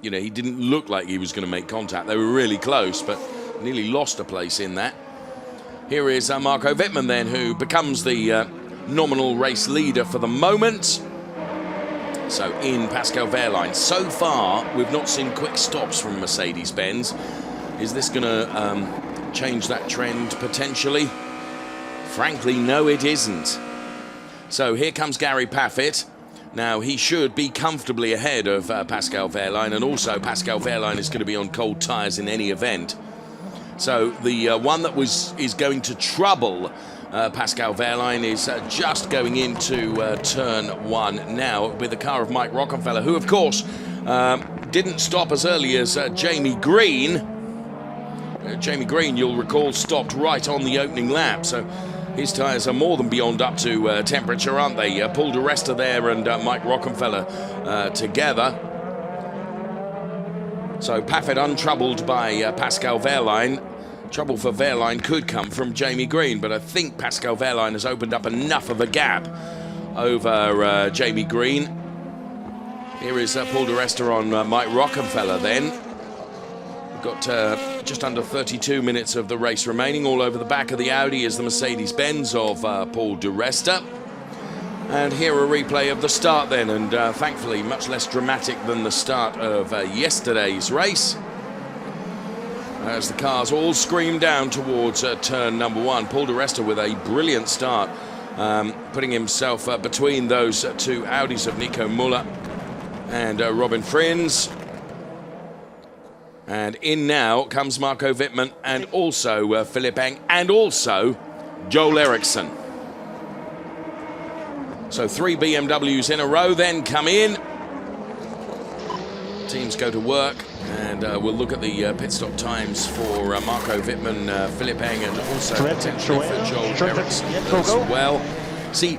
S3: you know, he didn't look like he was going to make contact. They were really close, but nearly lost a place in that. Here is Marco Wittmann then, who becomes the nominal race leader for the moment. So in Pascal Wehrlein. So far, we've not seen quick stops from Mercedes-Benz. Is this going to change that trend potentially? Frankly, no, it isn't. So here comes Gary Paffett. Now, he should be comfortably ahead of Pascal Wehrlein, and also Pascal Wehrlein is going to be on cold tyres in any event. So the one that is going to trouble Pascal Wehrlein is just going into turn 1 now with the car of Mike Rockenfeller, who, of course, didn't stop as early as Jamie Greene. Jamie Greene, you'll recall, stopped right on the opening lap, so his tyres are more than beyond up to temperature, aren't they? Paul di Resta there and Mike Rockenfeller together. So Paffett untroubled by Pascal Wehrlein. Trouble for Wehrlein could come from Jamie Greene, but I think Pascal Wehrlein has opened up enough of a gap over Jamie Greene. Here is Paul di Resta on Mike Rockenfeller then. We've got just under 32 minutes of the race remaining. All over the back of the Audi is the Mercedes-Benz of Paul di Resta. And here a replay of the start then, and thankfully much less dramatic than the start of yesterday's race, as the cars all scream down towards turn number 1. Paul di Resta with a brilliant start, putting himself between those two Audis of Nico Müller and Robin Frins. And in now comes Marco Wittmann and also Phillip and also Joel Ericsson. So 3 BMWs in a row then come in. Teams go to work. And we'll look at the pit stop times for Marco Wittmann, Phillip and also potentially for Joel Ericsson as well. See,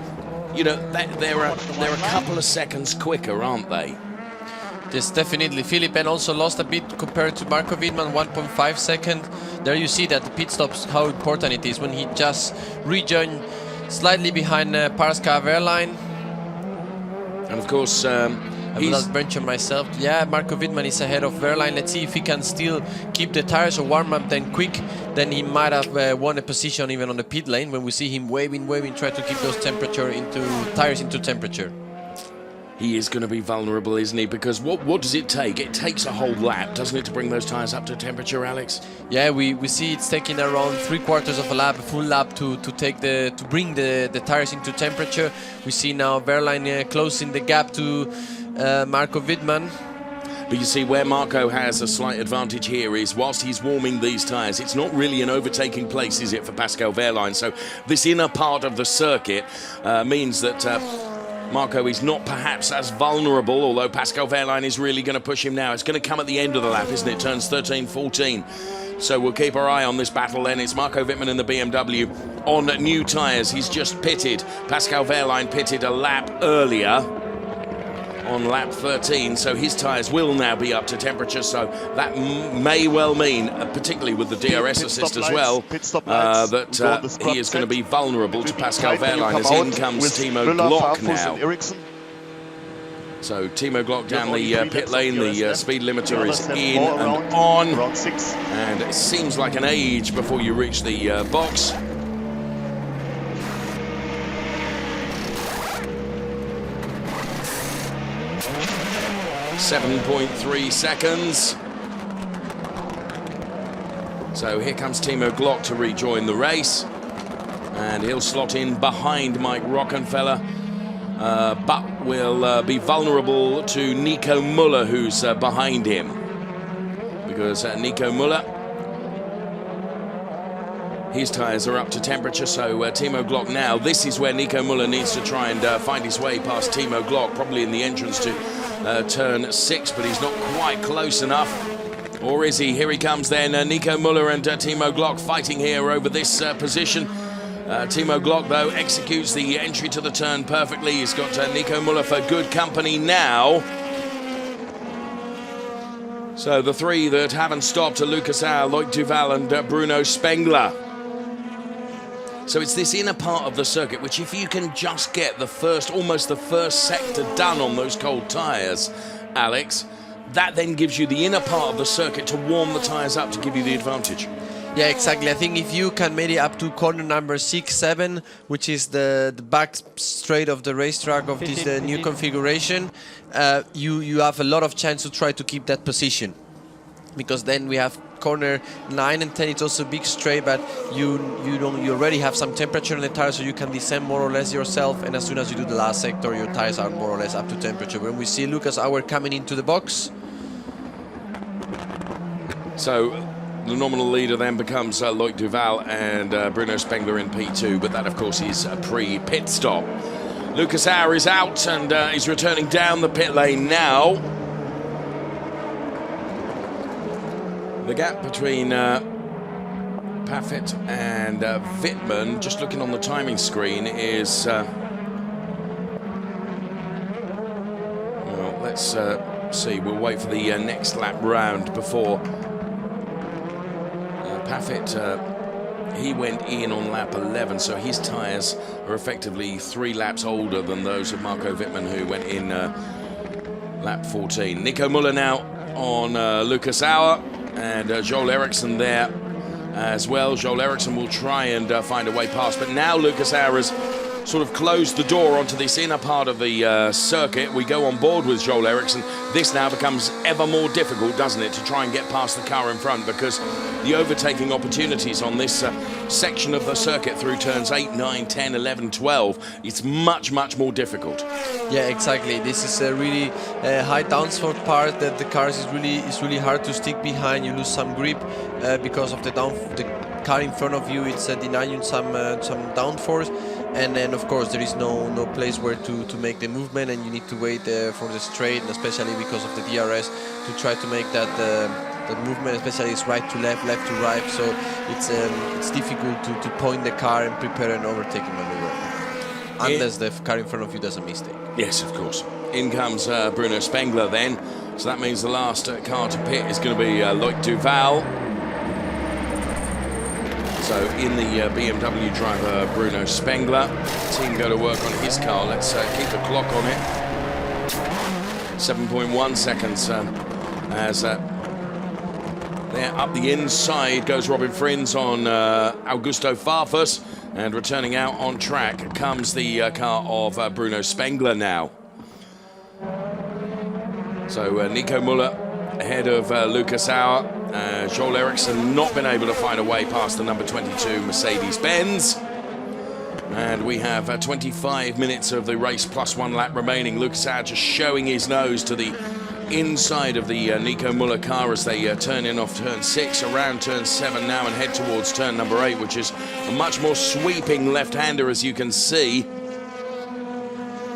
S3: you know, they're a couple of seconds quicker, aren't they?
S7: Yes, definitely. Phillip also lost a bit compared to Marco Wittmann, 1.5 seconds. There you see that the pit stops, how important it is when he just rejoined slightly behind Pascal Wehrlein.
S3: And of course,
S7: I will not venture myself. Yeah, Marco Wittmann is ahead of Wehrlein. Let's see if he can still keep the tires or warm up then quick. Then he might have won a position even on the pit lane when we see him waving, try to keep those tires into temperature.
S3: He is going to be vulnerable, isn't he? Because what does it take? It takes a whole lap, doesn't it, to bring those tires up to temperature, Alex?
S7: Yeah, we see it's taking around 3/4 of a lap, a full lap to bring the tires into temperature. We see now Wehrlein closing the gap to Marco Wittmann.
S3: But you see, where Marco has a slight advantage here is whilst he's warming these tyres, it's not really an overtaking place, is it, for Pascal Wehrlein? So this inner part of the circuit means that Marco is not perhaps as vulnerable, although Pascal Wehrlein is really going to push him now. It's going to come at the end of the lap, isn't it? Turns 13, 14. So we'll keep our eye on this battle then. It's Marco Wittmann in the BMW on new tyres. He's just pitted. Pascal Wehrlein pitted a lap earlier on lap 13, so his tyres will now be up to temperature, so that may well mean, particularly with the DRS assist as well, that he is going to be vulnerable to Pascal Wehrlein, as in comes Timo Glock now. So Timo Glock down the pit lane, the speed limiter is in and on, and it seems like an age before you reach the box. 7.3 seconds. So here comes Timo Glock to rejoin the race, and he'll slot in behind Mike Rockenfeller, but will be vulnerable to Nico Müller, who's behind him, because Nico Müller, his tyres are up to temperature. So Timo Glock now, this is where Nico Müller needs to try and find his way past Timo Glock, probably in the entrance to turn 6, but he's not quite close enough. Or is he? Here he comes then. Nico Müller and Timo Glock fighting here over this position. Timo Glock, though, executes the entry to the turn perfectly. He's got Nico Müller for good company now. So the three that haven't stopped are Lukas, Lloyd, Vowel and Bruno Spengler. So it's this inner part of the circuit, which if you can just get the first, almost the first sector done on those cold tyres, Alex, that then gives you the inner part of the circuit to warm the tyres up to give you the advantage.
S7: Yeah, exactly. I think if you can make it up to corner number 6, 7, which is the back straight of the racetrack of this new configuration, you have a lot of chance to try to keep that position. Because then we have corner 9 and 10, it's also a big straight, but you already have some temperature on the tires, so you can descend more or less yourself, and as soon as you do the last sector, your tires are more or less up to temperature. When we see Lucas coming into the box.
S3: So the nominal leader then becomes Lloyd Vowel and Bruno Spengler in P2, but that of course is a pre-pit stop. Lukas is out and he's returning down the pit lane now. The gap between Paffett and Fitmin, just looking on the timing screen, is well, let's see, we'll wait for the next lap round before Paffett, he went in on lap 11, so his tyres are effectively 3 laps older than those of Marco Wittmann, who went in lap 14. Nico Müller now on Lukas, and Joel Ericsson there as well. Joel Ericsson will try and find a way past, but now Lukas has sort of closed the door onto this inner part of the circuit. We go on board with Joel Ericsson. This now becomes ever more difficult, doesn't it, to try and get past the car in front, because the overtaking opportunities on this section of the circuit through turns 8, 9, 10, 11, 12, it's much, much more difficult.
S7: Yeah, exactly. This is a really high downforce part that the cars is really hard to stick behind. You lose some grip because of the car in front of you. It's denying some downforce. And then, of course, there is no place where to make the movement, and you need to wait for the straight, and especially because of the DRS, to try to make that movement, especially it's right to left, left to right. So it's difficult to point the car and prepare an overtaking maneuver, unless the car in front of you does a mistake.
S3: Yes, of course. In comes Bruno Spengler then. So that means the last car to pit is going to be Lloyd Vowel. So in the BMW driver, Bruno Spengler. Team go to work on his car. Let's keep the clock on it. 7.1 seconds as there up the inside goes Robin Frins on Augusto Farfus, and returning out on track comes the car of Bruno Spengler now. So Nico Müller ahead of Lukas. Joel Ericsson not been able to find a way past the number 22 Mercedes-Benz. And we have 25 minutes of the race plus 1 lap remaining. Lukas just showing his nose to the inside of the Nico Müller car as they turn in off turn 6, around turn 7 now, and head towards turn number 8, which is a much more sweeping left-hander, as you can see.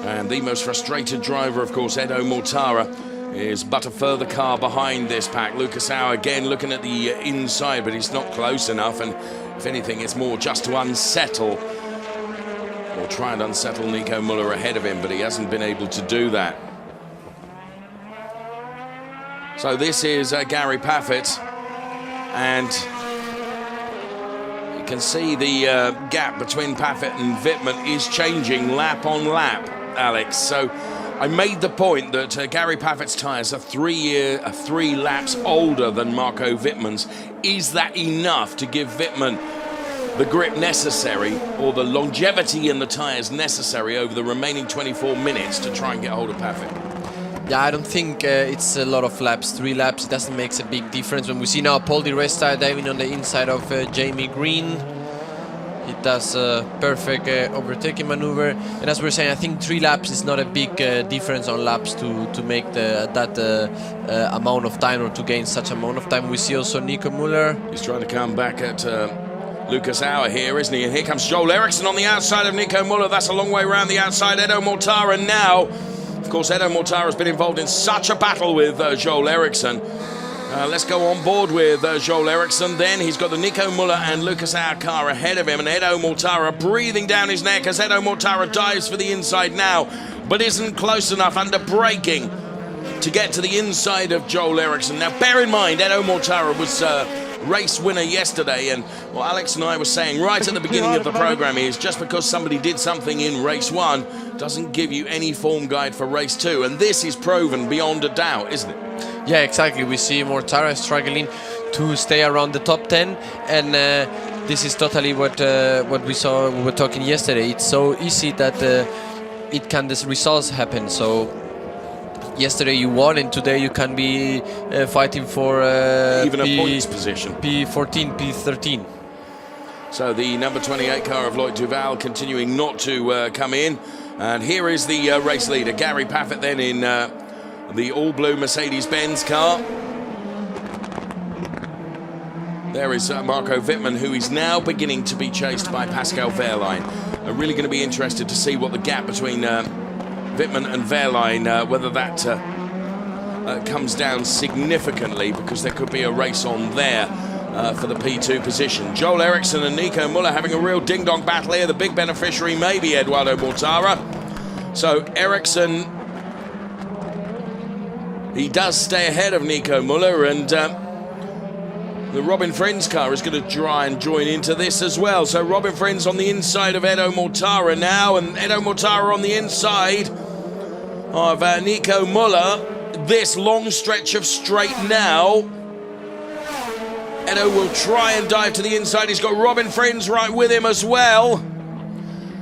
S3: And the most frustrated driver, of course, Amaldi'our, is but a further car behind this pack. Lukas again looking at the inside, but he's not close enough, and if anything, it's more just to unsettle, or try and unsettle Nico Müller ahead of him, but he hasn't been able to do that. So this is Gary Paffett, and you can see the gap between Paffett and Wittmann is changing lap on lap, Alex. So I made the point that Gary Paffett's tyres are 3 laps older than Marco Wittmann's. Is that enough to give Wittmann the grip necessary, or the longevity in the tyres necessary over the remaining 24 minutes to try and get hold of Paffett?
S7: Yeah, I don't think it's a lot of laps. 3 laps, it doesn't make a big difference. When we see now Paul Di Resta diving on the inside of Jamie Greene, he does a perfect overtaking maneuver. And as we're saying, I think 3 laps is not a big difference on laps to make that amount of time, or to gain such amount of time. We see also Nico Müller.
S3: He's trying to come back at Lukas here, isn't he? And here comes Joel Ericsson on the outside of Nico Müller. That's a long way around the outside. Amaldi'our now. Of course, Edo Mortara has been involved in such a battle with Joel Ericsson. Let's go on board with Joel Ericsson. Then he's got the Nico Muller and Lukas car ahead of him, and Edo Mortara breathing down his neck as Edo Mortara dives for the inside now, but isn't close enough under braking to get to the inside of Joel Ericsson. Now, bear in mind, Edo Mortara was race winner yesterday, and what Alex and I were saying right at the beginning of the program is just because somebody did something in race 1 doesn't give you any form guide for race 2, and this is proven beyond a doubt, isn't it?
S7: Yeah, exactly. We see Mortara struggling to stay around the top 10, and this is totally what we saw. We were talking yesterday. It's so easy that the results happen. So yesterday you won, and today you can be fighting for
S3: even a points position.
S7: P14, P13.
S3: So the number 28 car of Lloyd Duval continuing not to come in, and here is the race leader, Gary Paffett, then in the all-blue Mercedes-Benz car. There is Marco Wittmann, who is now beginning to be chased by Pascal Wehrlein. I'm really going to be interested to see what the gap between Wittmann and Wehrlein, whether that comes down significantly, because there could be a race on there for the P2 position. Joel Ericsson and Nico Muller having a real ding-dong battle here. The big beneficiary may be Eduardo Mortara. So Ericsson, he does stay ahead of Nico Muller, and the Robin Friends car is going to try and join into this as well. So Robin Friends on the inside of Edo Mortara now, and Edo Mortara on the inside of Nico Muller. This long stretch of straight now. Edo will try and dive to the inside. He's got Robin Friends right with him as well.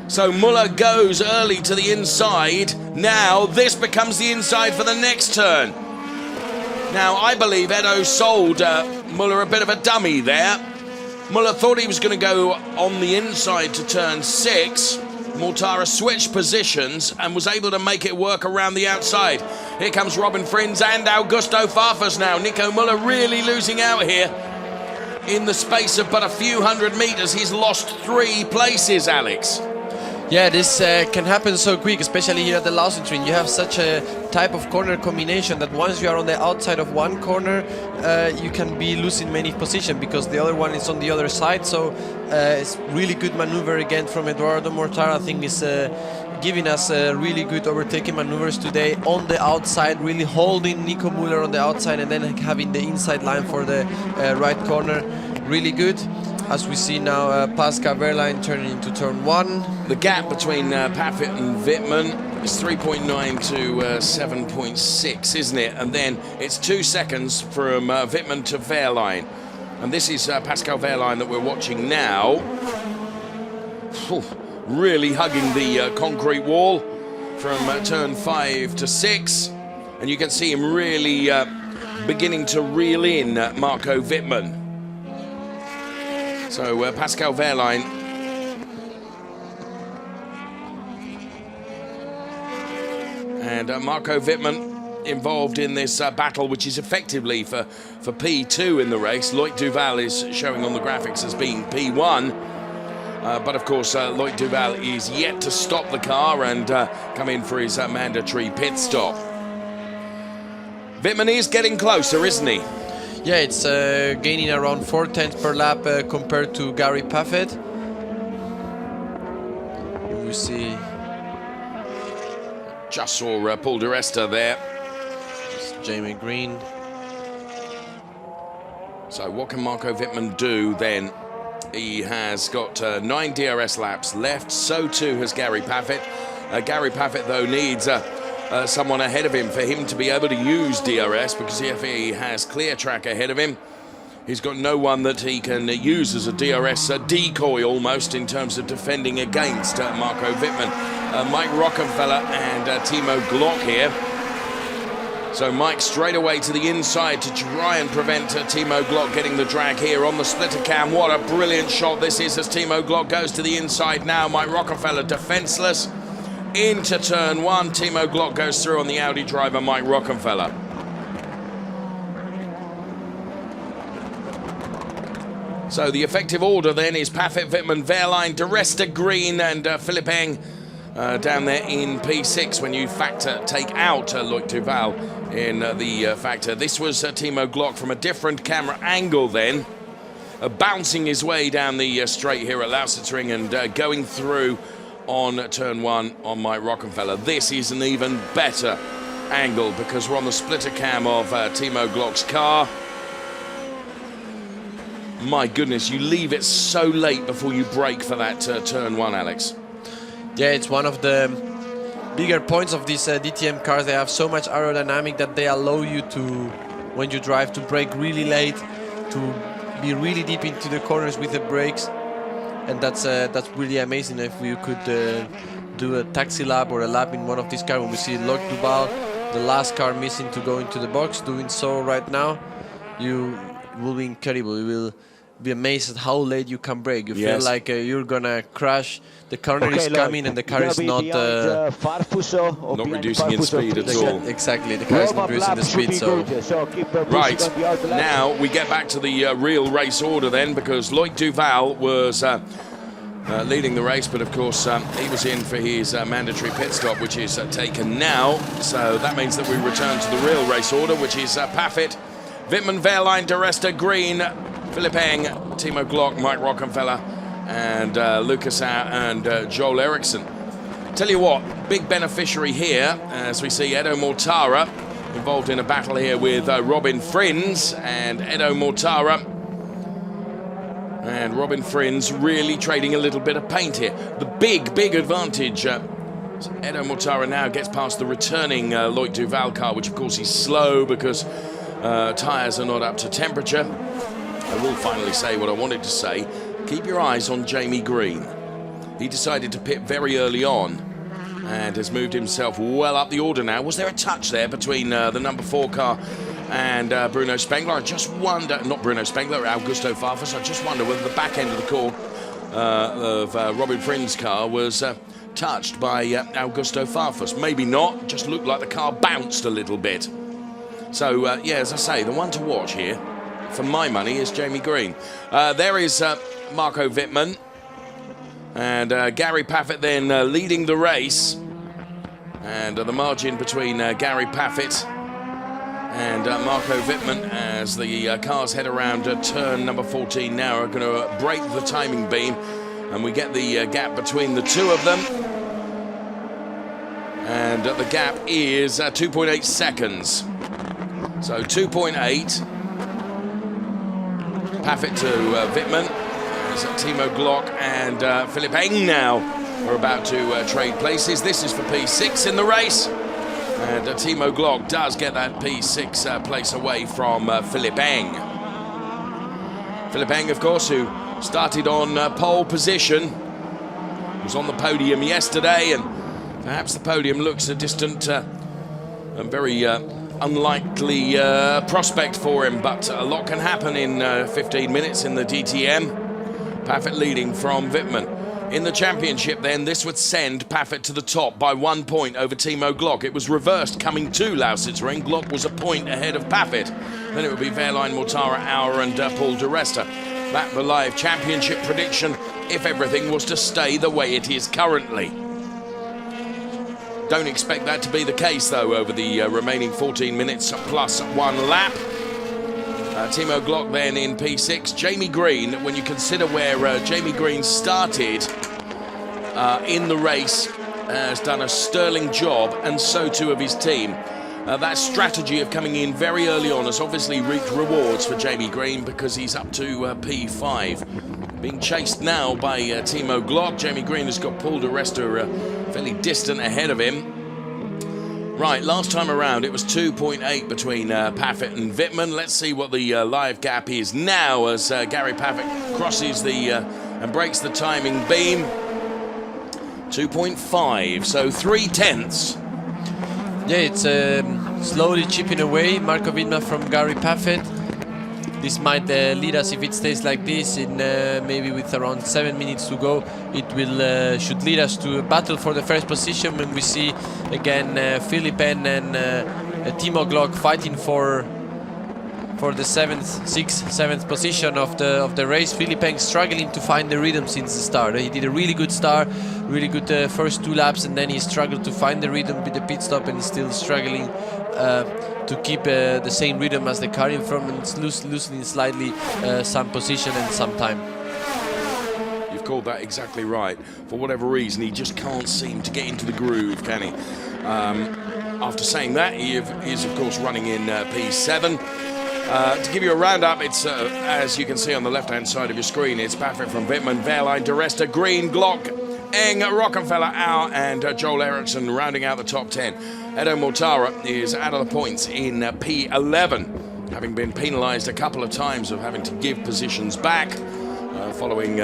S3: So Muller goes early to the inside. Now this becomes the inside for the next turn. Now I believe Edo sold Muller a bit of a dummy there. Muller thought he was going to go on the inside to turn 6. Mortara switched positions and was able to make it work around the outside. Here comes Robin Friends and Augusto Farfus now. Nico Muller really losing out here. In the space of but a few hundred meters, he's lost 3 places, Alex.
S7: Yeah, this can happen so quick, especially here at the Lausitzring. You have such a type of corner combination that once you are on the outside of one corner, you can be losing many positions because the other one is on the other side. So it's really good maneuver again from Eduardo Mortara. I think is giving us really good overtaking maneuvers today on the outside, really holding Nico Muller on the outside and then having the inside line for the right corner. Really good. As we see now, Pascal Wehrlein turning into turn 1.
S3: The gap between Paffett and Wittmann is 3.9 to 7.6, isn't it? And then it's 2 seconds from Wittmann to Wehrlein. And this is Pascal Wehrlein that we're watching now. Really hugging the concrete wall from turn 5 to 6. And you can see him really beginning to reel in Marco Wittmann. So Pascal Wehrlein and Marco Wittmann involved in this battle, which is effectively for P2 in the race. Lloyd Duval is showing on the graphics as being P1. But of course, Lloyd Duval is yet to stop the car and come in for his mandatory pit stop. Wittmann is getting closer, isn't he?
S7: Yeah, it's gaining around 4/10 per lap compared to Gary Paffett. We see.
S3: Just saw Paul Arrestor there.
S7: It's Jamie Greene.
S3: So what can Marco Wittmann do then? He has got 9 DRS laps left. So too has Gary Paffett. Gary Paffett, though, needs someone ahead of him for him to be able to use DRS, because if he has clear track ahead of him, he's got no one that he can use as a DRS decoy almost in terms of defending against Marco Wittmann. Mike Rockenfeller and Timo Glock here. So Mike straight away to the inside to try and prevent Timo Glock getting the drag here on the splitter cam. What a brilliant shot this is as Timo Glock goes to the inside now. Mike Rockefeller defenseless. Into turn 1, Timo Glock goes through on the Audi driver, Mike Rockenfeller. So the effective order then is Paffett, Wittmann, Wehrlein, Arrestor, Greene and Phillip down there in P6 when you take out Lloyd Duval in the factor. This was Timo Glock from a different camera angle then, bouncing his way down the straight here at Lausitzring and going through on turn 1 on Mike Rockenfeller. This is an even better angle because we're on the splitter cam of Timo Glock's car. My goodness, you leave it so late before you brake for that turn 1, Alex.
S7: Yeah, it's one of the bigger points of these DTM cars. They have so much aerodynamic that they allow you to, when you drive, to brake really late, to be really deep into the corners with the brakes, and that's really amazing. If we could do a taxi lap or a lap in one of these cars, when we see Lloyd Duval, the last car missing to go into the box, doing so right now, you will be incredible. You will be amazed at how late you can brake. You feel like you're gonna crash. The corner is coming and the car is not
S3: reducing in speed at all.
S7: Exactly, the car is not reducing the speed. So
S3: right, now we get back to the real race order then, because Lloyd Duval was leading the race, but of course he was in for his mandatory pit stop, which is taken now. So that means that we return to the real race order, which is Paffett, Fitmin, Wehrlein, Arrestor, Greene, Phillip, Timo Glock, Mike Rockenfeller, and Lukas and Joel Ericsson. Tell you what, big beneficiary here, as we see Edo Mortara involved in a battle here with Robin Frins, and Edo Mortara and Robin Frins really trading a little bit of paint here. The big advantage, Edo Mortara now gets past the returning Lloyd Duval car, which of course is slow because tyres are not up to temperature. I will finally say what I wanted to say. Keep your eyes on Jamie Greene. He decided to pit very early on and has moved himself well up the order now. Was there a touch there between the number 4 car and Bruno Spengler? I just wonder, not Bruno Spengler, Gustaf Farfus. I just wonder whether the back end of the core of Robin Frins' car was touched by Gustaf Farfus. Maybe not, just looked like the car bounced a little bit. So, yeah, as I say, the one to watch here, for my money, is Jamie Greene. There is Marco Wittmann. And Gary Paffett then leading the race. And the margin between Gary Paffett and Marco Wittmann, as the cars head around turn number 14 now, are going to break the timing beam. And we get the gap between the two of them. And the gap is 2.8 seconds. So 2.8. Paffett to Wittmann. Timo Glock and Phillip now are about to trade places. This is for P6 in the race. And Timo Glock does get that P6 place away from Phillip. Phillip, of course, who started on pole position, was on the podium yesterday, and perhaps the podium looks a distant and very unlikely prospect for him, but a lot can happen in 15 minutes in the DTM. Paffett leading from Wittmann. In the championship then, this would send Paffett to the top by 1 point over Timo Glock. It was reversed coming to Lausitzring. Glock was a point ahead of Paffett. Then it would be Wehrlein, Mortara, Amaldi'our and Paul de Resta. That the live championship prediction if everything was to stay the way it is currently. Don't expect that to be the case though over the remaining 14 minutes plus 1 lap. Timo Glock then in P6. Jamie Greene, when you consider where Jamie Greene started in the race, has done a sterling job, and so too of his team. That strategy of coming in very early on has obviously reaped rewards for Jamie Greene, because he's up to P5. Being chased now by Timo Glock. Jamie Greene has got Paul de Resta fairly distant ahead of him. Right, last time around it was 2.8 between Paffett and Wittmann. Let's see what the live gap is now as Gary Paffett crosses the and breaks the timing beam. 2.5, so 3/10.
S7: Yeah, it's slowly chipping away. Marco Wittmann from Gary Paffett. This might lead us, if it stays like this, in maybe with around 7 minutes to go, it will should lead us to a battle for the first position when we see again Phillip and Timo Glock fighting for for the sixth position of the race. Phillip struggling to find the rhythm since the start. He did a really good start, really good first 2 laps, and then he struggled to find the rhythm with the pit stop, and still struggling to keep the same rhythm as the car in front, and it's losing slightly some position and some time.
S3: You've called that exactly right. For whatever reason, he just can't seem to get into the groove, can he? After saying that, he is of course running in P7. To give you a roundup, it's as you can see on the left-hand side of your screen, it's Paffett from Fitmin, Vowel, Arrestor, Greene, Glock, Rockenfeller, Amaldi'our, and Joel Ericsson rounding out the top 10. Eduardo is out of the points in P11, having been penalised a couple of times of having to give positions back following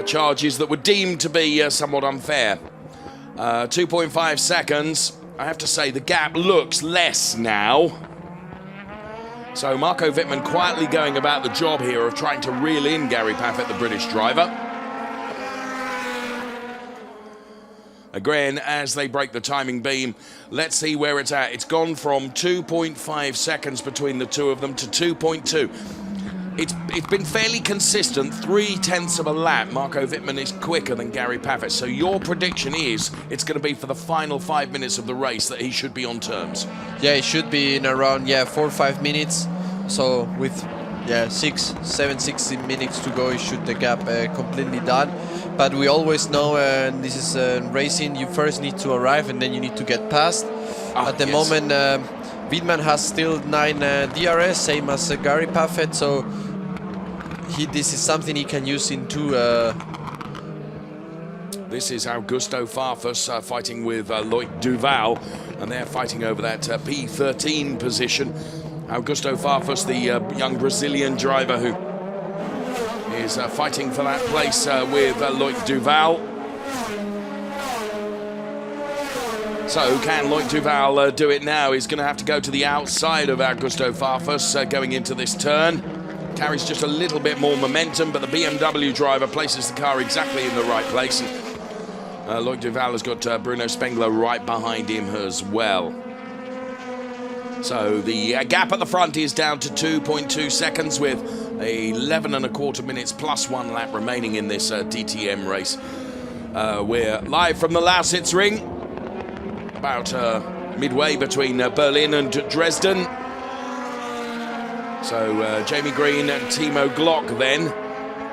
S3: charges that were deemed to be somewhat unfair. 2.5 seconds. I have to say the gap looks less now. So Marco Fitmin quietly going about the job here of trying to reel in Gary Paffett, the British driver. Again, as they break the timing beam, let's see where it's at. It's gone from 2.5 seconds between the two of them to 2.2. It's been fairly consistent, 0.3 of a lap. Marco Fitmin is quicker than Gary Paffett. So your prediction is it's going to be for the final 5 minutes of the race that he should be on terms. Yeah,
S7: it should be in around 4 or 5 minutes. So with 60 minutes to go, he should the gap completely done. But we always know, and this is racing, you first need to arrive and then you need to get past. At the moment, Fitmin has still 9 DRS, same as Gary Paffett, so this is something he can use into...
S3: This is how Gustaf fighting with Lloyd Duval, and they're fighting over that P13 position. How Gustaf, the young Brazilian driver who is fighting for that place with Lloyd Duval. So can Lloyd Duval do it now? He's going to have to go to the outside of Gustaf going into this turn. Carries just a little bit more momentum, but the BMW driver places the car exactly in the right place. And, Lloyd Duval has got Bruno Spengler right behind him as well. So the gap at the front is down to 2.2 seconds with 11.25 minutes plus 1 lap remaining in this DTM race. We're live from the Lausitzring, about midway between Berlin and Dresden. So Jamie Greene and Timo Glock then.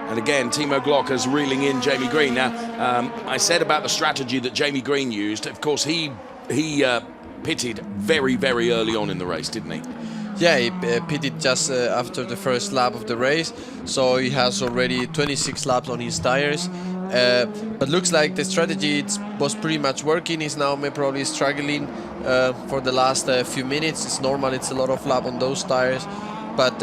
S3: And again, Timo Glock is reeling in Jamie Greene. Now, I said about the strategy that Jamie Greene used. Of course, he pitted very, very early on in the race, didn't he?
S7: Yeah, he pitted just after the first lap of the race. So he has already 26 laps on his tires. But looks like the strategy was pretty much working. He's now probably struggling for the last few minutes. It's normal, it's a lot of lap on those tires. But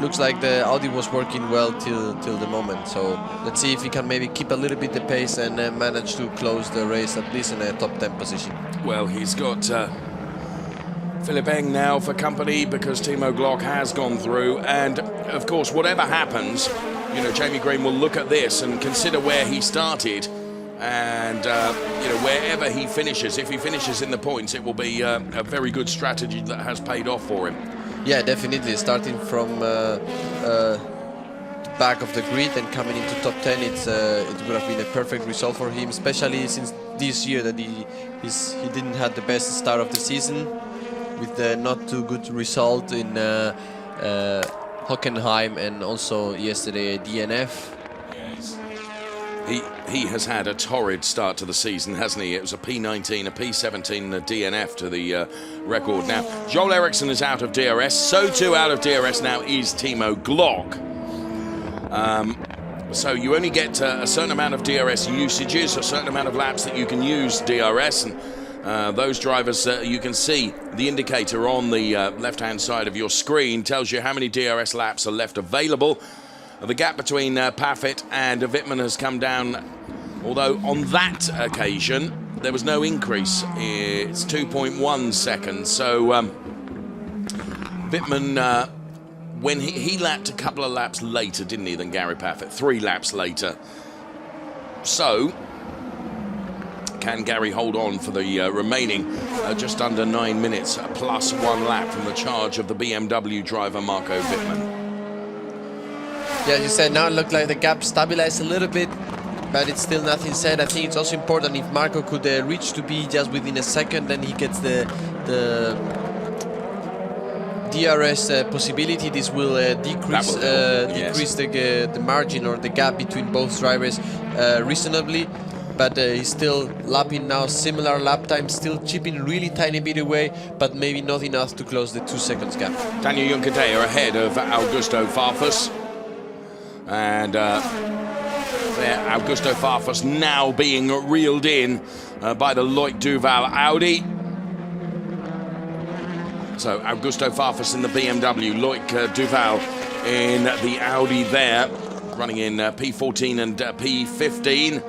S7: looks like the Audi was working well till the moment. So let's see if he can maybe keep a little bit the pace and manage to close the race at least in a top 10 position.
S3: Well, he's got Phillip now for company because Timo Glock has gone through. And of course, whatever happens, you know, Jamie Greene will look at this and consider where he started. And, you know, wherever he finishes, if he finishes in the points, it will be a very good strategy that has paid off for him.
S7: Yeah, definitely. Starting from back of the grid and coming into top 10, it would have been a perfect result for him, especially since this year that he didn't have the best start of the season with the not too good result in Hockenheim and also yesterday DNF.
S3: He has had a torrid start to the season, hasn't he? It was a P19, a P17, a DNF to the record. Now, Joel Ericsson is out of DRS. So too out of DRS now is Timo Glock. So you only get a certain amount of DRS usages, a certain amount of laps that you can use DRS. And those drivers, you can see the indicator on the left-hand side of your screen tells you how many DRS laps are left available. The gap between Paffett and Fitmin has come down, although on that occasion there was no increase. It's 2.1 seconds. So Fitmin, when he lapped a couple of laps later, didn't he, than Gary Paffett? 3 laps later. So can Gary hold on for the remaining just under 9 minutes, plus 1 lap from the charge of the BMW driver Marco Wittmann?
S7: Yeah, you said now it looked like the gap stabilized a little bit, but it's still nothing said. I think it's also important if Marco could reach to be just within a second, then he gets the DRS possibility. This will decrease the margin or the gap between both drivers reasonably. But he's still lapping now, similar lap time, still chipping really tiny bit away, but maybe not enough to close the 2 seconds gap.
S3: Daniel Khadiyah ahead of Augusto Farfus. And there, Augusto Farfus now being reeled in by the Lloyd Duval Audi. So Augusto Farfus in the BMW, Lloyd Duval in the Audi there, running in P14 and P15.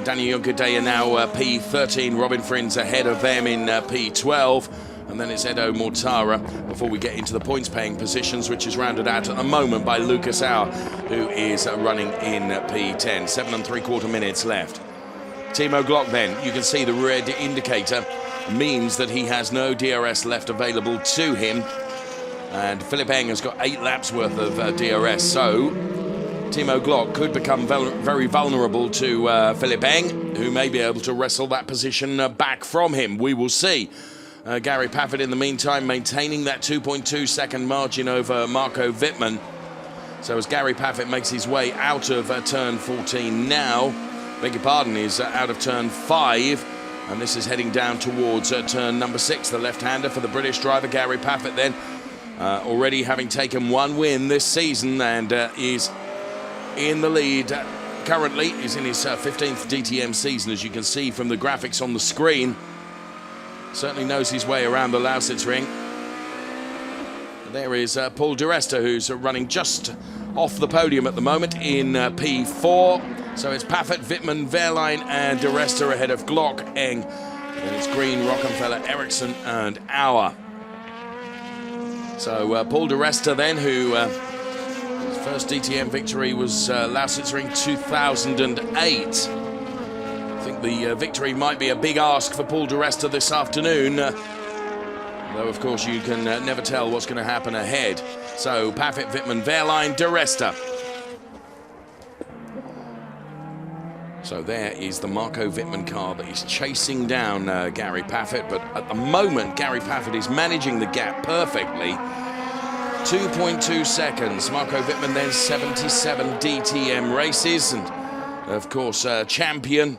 S3: Daniel Khadiyah now P13, Robin Frins ahead of them in P12. And then it's Edo Mortara before we get into the points-paying positions, which is rounded out at the moment by Lukas, who is running in P10. 7 3/4 minutes left. Timo Glock then, you can see the red indicator means that he has no DRS left available to him. And Phillip has got 8 laps worth of DRS, so Timo Glock could become very vulnerable to Phillip, who may be able to wrestle that position back from him. We will see. Gary Paffett, in the meantime, maintaining that 2.2 second margin over Marco Wittmann. So as Gary Paffett makes his way out of turn 14 now, beg your pardon, is out of turn 5, and this is heading down towards turn number 6, the left-hander for the British driver, Gary Paffett then, already having taken 1 win this season and is in the lead currently. Is in his 15th DTM season, as you can see from the graphics on the screen. Certainly knows his way around the Lausitzring. There is Paul di Resta, who's running just off the podium at the moment in P4. So it's Paffett, Wittmann, Wehrlein and di Resta ahead of Glock, Then it's Greene, Rockenfeller, Ericsson and Amaldi'our. So Paul di Resta then, who his first DTM victory was Lausitzring 2008. I think the victory might be a big ask for Paul di Resta this afternoon. Though, of course, you can never tell what's going to happen ahead. So, Paffett, Wittmann, Wehrlein, di Resta. So there is the Marco Wittmann car that is chasing down Gary Paffett. But at the moment, Gary Paffett is managing the gap perfectly. 2.2 seconds. Marco Wittmann then 77 DTM races. And, of course, champion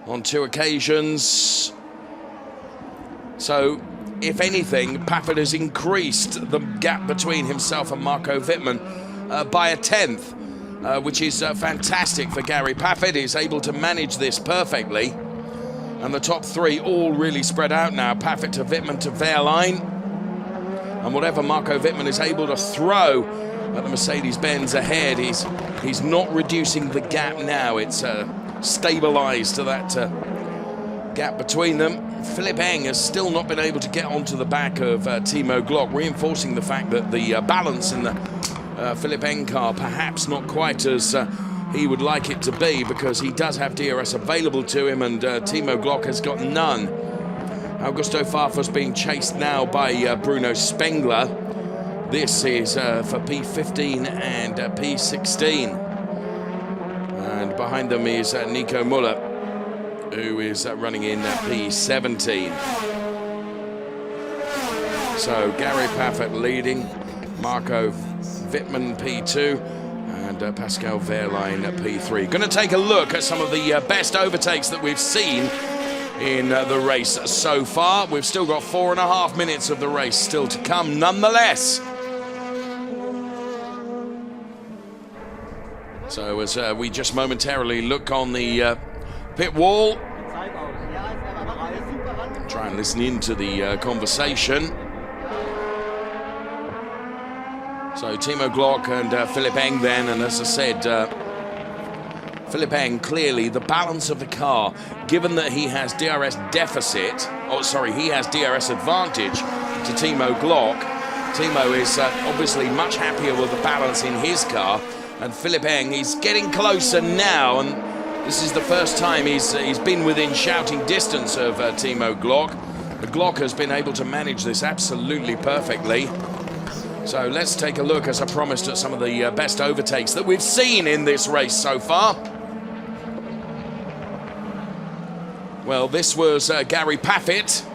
S3: on 2 occasions. So, if anything, Paffett has increased the gap between himself and Marco Wittmann by 1/10, which is fantastic for Gary Paffett. He's able to manage this perfectly. And the top 3 all really spread out now. Paffett to Wittmann to Wehrlein. And whatever Marco Wittmann is able to throw at the Mercedes-Benz ahead, he's not reducing the gap now. It's stabilized to that gap between them. Phillip has still not been able to get onto the back of Timo Glock, reinforcing the fact that the balance in the Phillip car perhaps not quite as he would like it to be, because he does have DRS available to him and Timo Glock has got none. Augusto Farfus being chased now by Bruno Spengler. This is for P15 and P16. And behind them is Nico Muller, who is running in P17. So Gary Paffett leading, Marco Wittmann P2, and Pascal Wehrlein P3. Going to take a look at some of the best overtakes that we've seen in the race so far. We've still got 4.5 minutes of the race still to come nonetheless. So as we just momentarily look on the pit wall, try and listen into the conversation. So Timo Glock and Phillip then, and as I said, Phillip clearly the balance of the car, given that he has DRS deficit, he has DRS advantage to Timo Glock. Timo is obviously much happier with the balance in his car, and Phillip he's getting closer now, and This is the first time he's been within shouting distance of Timo Glock. The Glock has been able to manage this absolutely perfectly. So let's take a look, as I promised, at some of the best overtakes that we've seen in this race so far. Well, this was Gary Paffett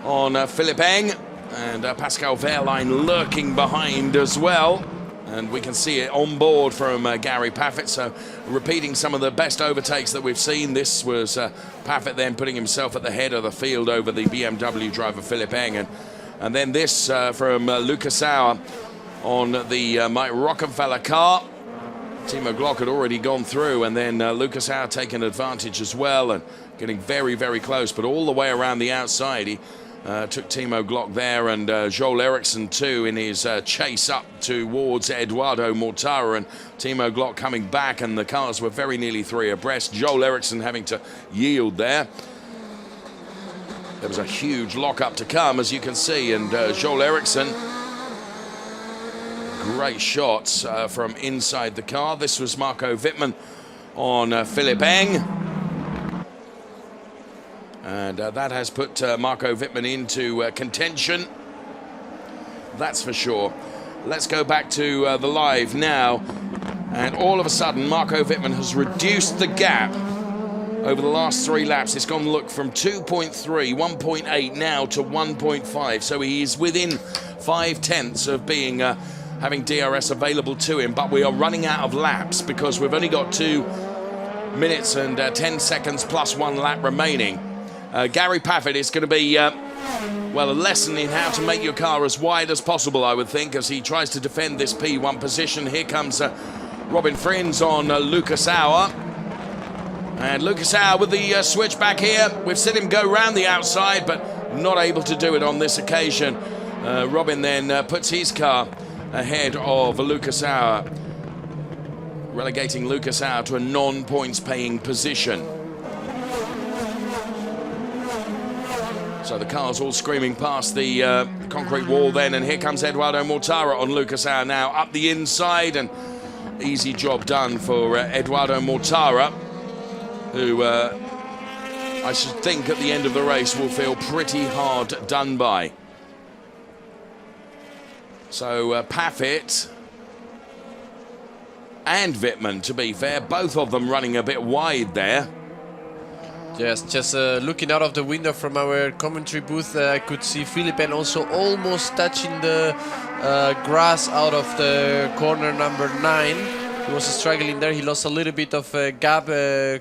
S3: on Phillip, and Pascal Wehrlein lurking behind as well. And we can see it on board from Gary Paffett. So repeating some of the best overtakes that we've seen. This was Paffett then putting himself at the head of the field over the BMW driver Phillip. And then this from Lukas on the Mike Rockenfeller car. Timo Glock had already gone through, and then Lukas taking advantage as well and getting very, very close. But all the way around the outside, he took Timo Glock there, and Joel Ericsson too in his chase up towards Eduardo Mortara, and Timo Glock coming back, and the cars were very nearly three abreast. Joel Ericsson having to yield there. There was a huge lock-up to come, as you can see, and Joel Ericsson, great shots from inside the car. This was Marco Wittmann on Phillip. And that has put Marco Wittmann into contention, that's for sure. Let's go back to the live now. And all of a sudden, Marco Wittmann has reduced the gap over the last 3 laps. It's gone, look, from 2.3, 1.8 now to 1.5. So he's within 5/10 of being having DRS available to him. But we are running out of laps because we've only got 2 minutes and 10 seconds plus 1 lap remaining. Gary Paffett is going to be, well, a lesson in how to make your car as wide as possible, I would think, as he tries to defend this P1 position. Here comes Robin Frins on Lukas. And Lukas with the switch back here. We've seen him go round the outside, but not able to do it on this occasion. Robin then puts his car ahead of Lukas, relegating Lukas to a non-points paying position. So the car's all screaming past the concrete wall then, and here comes Eduardo Mortara on Lukas now up the inside, and easy job done for Eduardo Mortara, who I should think at the end of the race will feel pretty hard done by. So Paffett and Wittmann, to be fair, both of them running a bit wide there.
S7: Yes, just looking out of the window from our commentary booth, I could see Phillip also almost touching the grass out of the corner number 9. He was struggling there. He lost a little bit of gap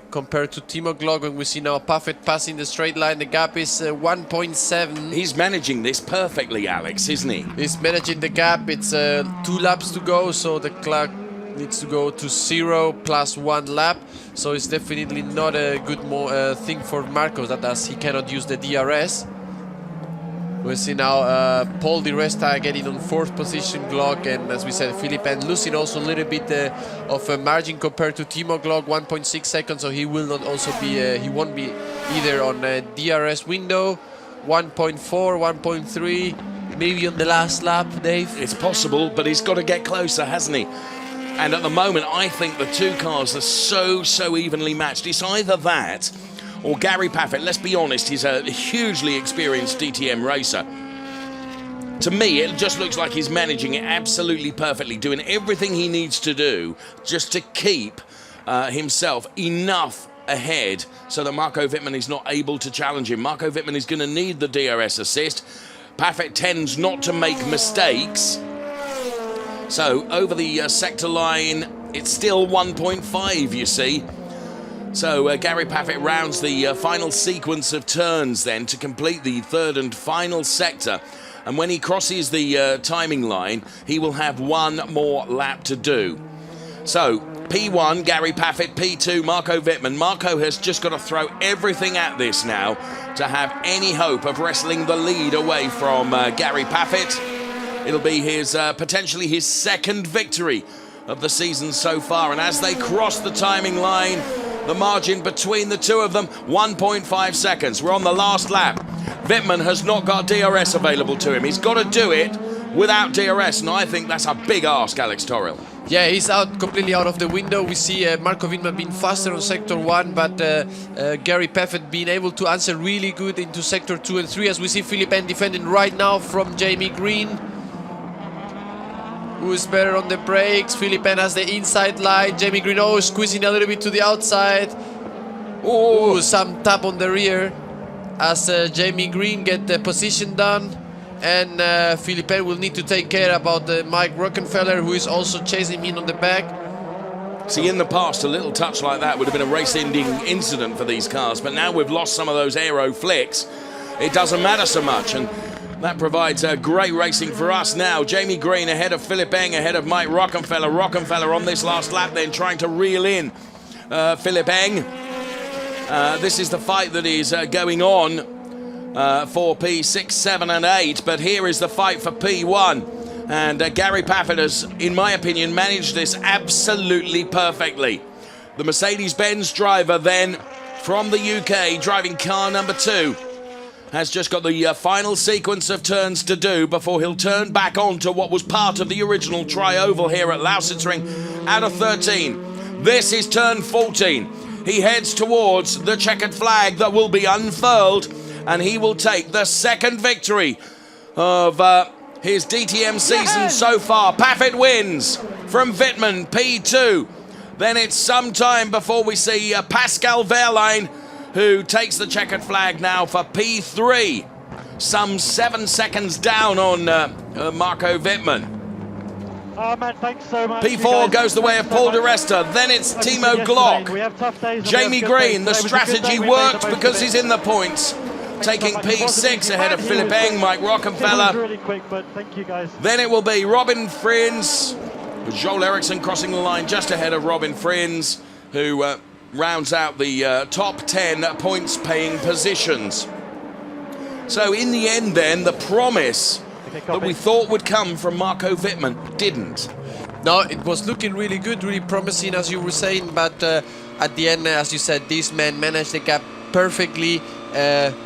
S7: compared to Timo Glock. When we see now Paffett passing the straight line, the gap is 1.7.
S3: He's managing this perfectly, Alex, isn't he?
S7: He's managing the gap. It's 2 laps to go, so the clock needs to go to 0 plus 1 lap. So it's definitely not a good thing for Marcos, that as he cannot use the DRS. We see now Paul Di Resta getting on 4th position, Glock, and as we said, Phillip and losing also a little bit of a margin compared to Timo Glock, 1.6 seconds. So he will not also be, he won't be either on a DRS window. 1.4, 1.3, maybe on the last lap, Dave.
S3: It's possible, but he's got to get closer, hasn't he? And at the moment, I think the 2 cars are so evenly matched. It's either that or Gary Paffett. Let's be honest, he's a hugely experienced DTM racer. To me, it just looks like he's managing it absolutely perfectly, doing everything he needs to do just to keep himself enough ahead so that Marco Wittmann is not able to challenge him. Marco Wittmann is going to need the DRS assist. Paffett tends not to make mistakes. So over the sector line, it's still 1.5, you see. So Gary Paffett rounds the final sequence of turns then to complete the 3rd and final sector. And when he crosses the timing line, he will have 1 more lap to do. So P1, Gary Paffett, P2, Marco Wittmann. Marco has just got to throw everything at this now to have any hope of wrestling the lead away from Gary Paffett. It'll be his potentially his 2nd victory of the season so far. And as they cross the timing line, the margin between the 2 of them, 1.5 seconds. We're on the last lap. Wittmann has not got DRS available to him. He's got to do it without DRS, and I think that's a big ask, Alex Toril.
S7: Yeah, he's out completely out of the window. We see Marco Wittmann being faster on Sector 1, but Gary Paffett being able to answer really good into Sector 2 and 3, as we see Phillip defending right now from Jamie Greene. Who's better on the brakes? Phillip has the inside line. Jamie Greene squeezing a little bit to the outside. Oh, some tap on the rear as Jamie Greene get the position done. And Phillip will need to take care about Mike Rockenfeller, who is also chasing him on the back.
S3: See, in the past, a little touch like that would have been a race-ending incident for these cars, but now we've lost some of those aero flicks. It doesn't matter so much, and that provides great racing for us now. Jamie Greene ahead of Phillip, ahead of Mike Rockenfeller. Rockenfeller on this last lap then trying to reel in Phillip. This is the fight that is going on for P6, 7 and 8, but here is the fight for P1. And Gary Paffett has, in my opinion, managed this absolutely perfectly. The Mercedes-Benz driver then from the UK, driving car number 2, has just got the final sequence of turns to do before he'll turn back on to what was part of the original tri-oval here at Lausitzring out of 13. This is turn 14. He heads towards the checkered flag that will be unfurled, and he will take the second victory of his DTM season so far. Paffett wins from Fitmin, P2. Then it's some time before we see Pascal Wehrlein, who takes the checkered flag now for P3. Some 7 seconds down on Marco Wittmann.
S8: Oh man, thanks so much.
S3: P4 goes the way of Paul Arrestor. Then it's Timo Glock. Jamie Greene, the strategy worked because he's in the points. Taking P6 ahead of Phillip, Mike Rockefeller.
S8: Really quick, but thank you guys.
S3: Then it will be Robin Frins, with Joel Ericsson crossing the line just ahead of Robin Frins, who rounds out the top 10 points paying positions. So in the end then, the promise that we thought would come from Marco Wittmann didn't.
S7: No, it was looking really good, really promising, as you were saying, but at the end, as you said, this man managed the gap perfectly,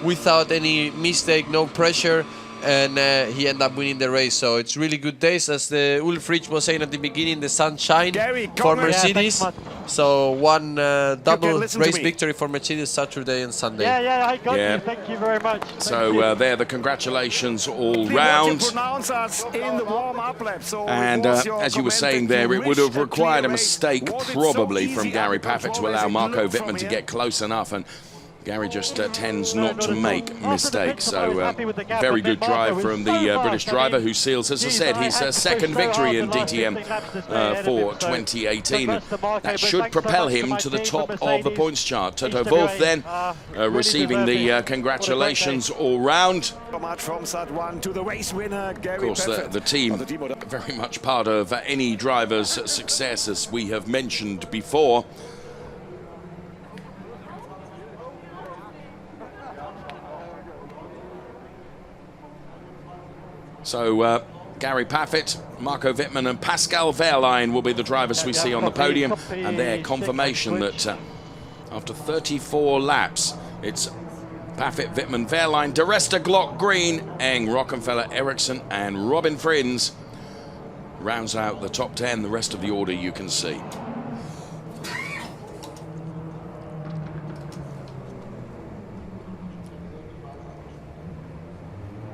S7: without any mistake, no pressure, and he ended up winning the race. So it's really good days, as the Ulrich was saying at the beginning, the sunshine for Mercedes. So one double race victory for Mercedes Saturday and Sunday.
S8: I got you. Thank you very much.
S3: So there, the congratulations all round. And as you were saying there, it would have required a mistake probably from Gary Paffett to allow Marco Wittmann to get close enough, and Gary just tends not to make mistakes. So very good drive from the British driver, who seals, as I said, his second victory in DTM for 2018. That should propel him to the top of the points chart. Toto Wolff then receiving the congratulations all round. Of course, the team very much part of any driver's success, as we have mentioned before. So Gary Paffett, Marco Wittmann and Pascal Wehrlein will be the drivers we see on the podium, and their confirmation that after 34 laps, it's Paffett, Wittmann, Wehrlein, Arrestor, Glock, Greene, Rockefeller, Ericsson and Robin Frins rounds out the top 10. The rest of the order you can see.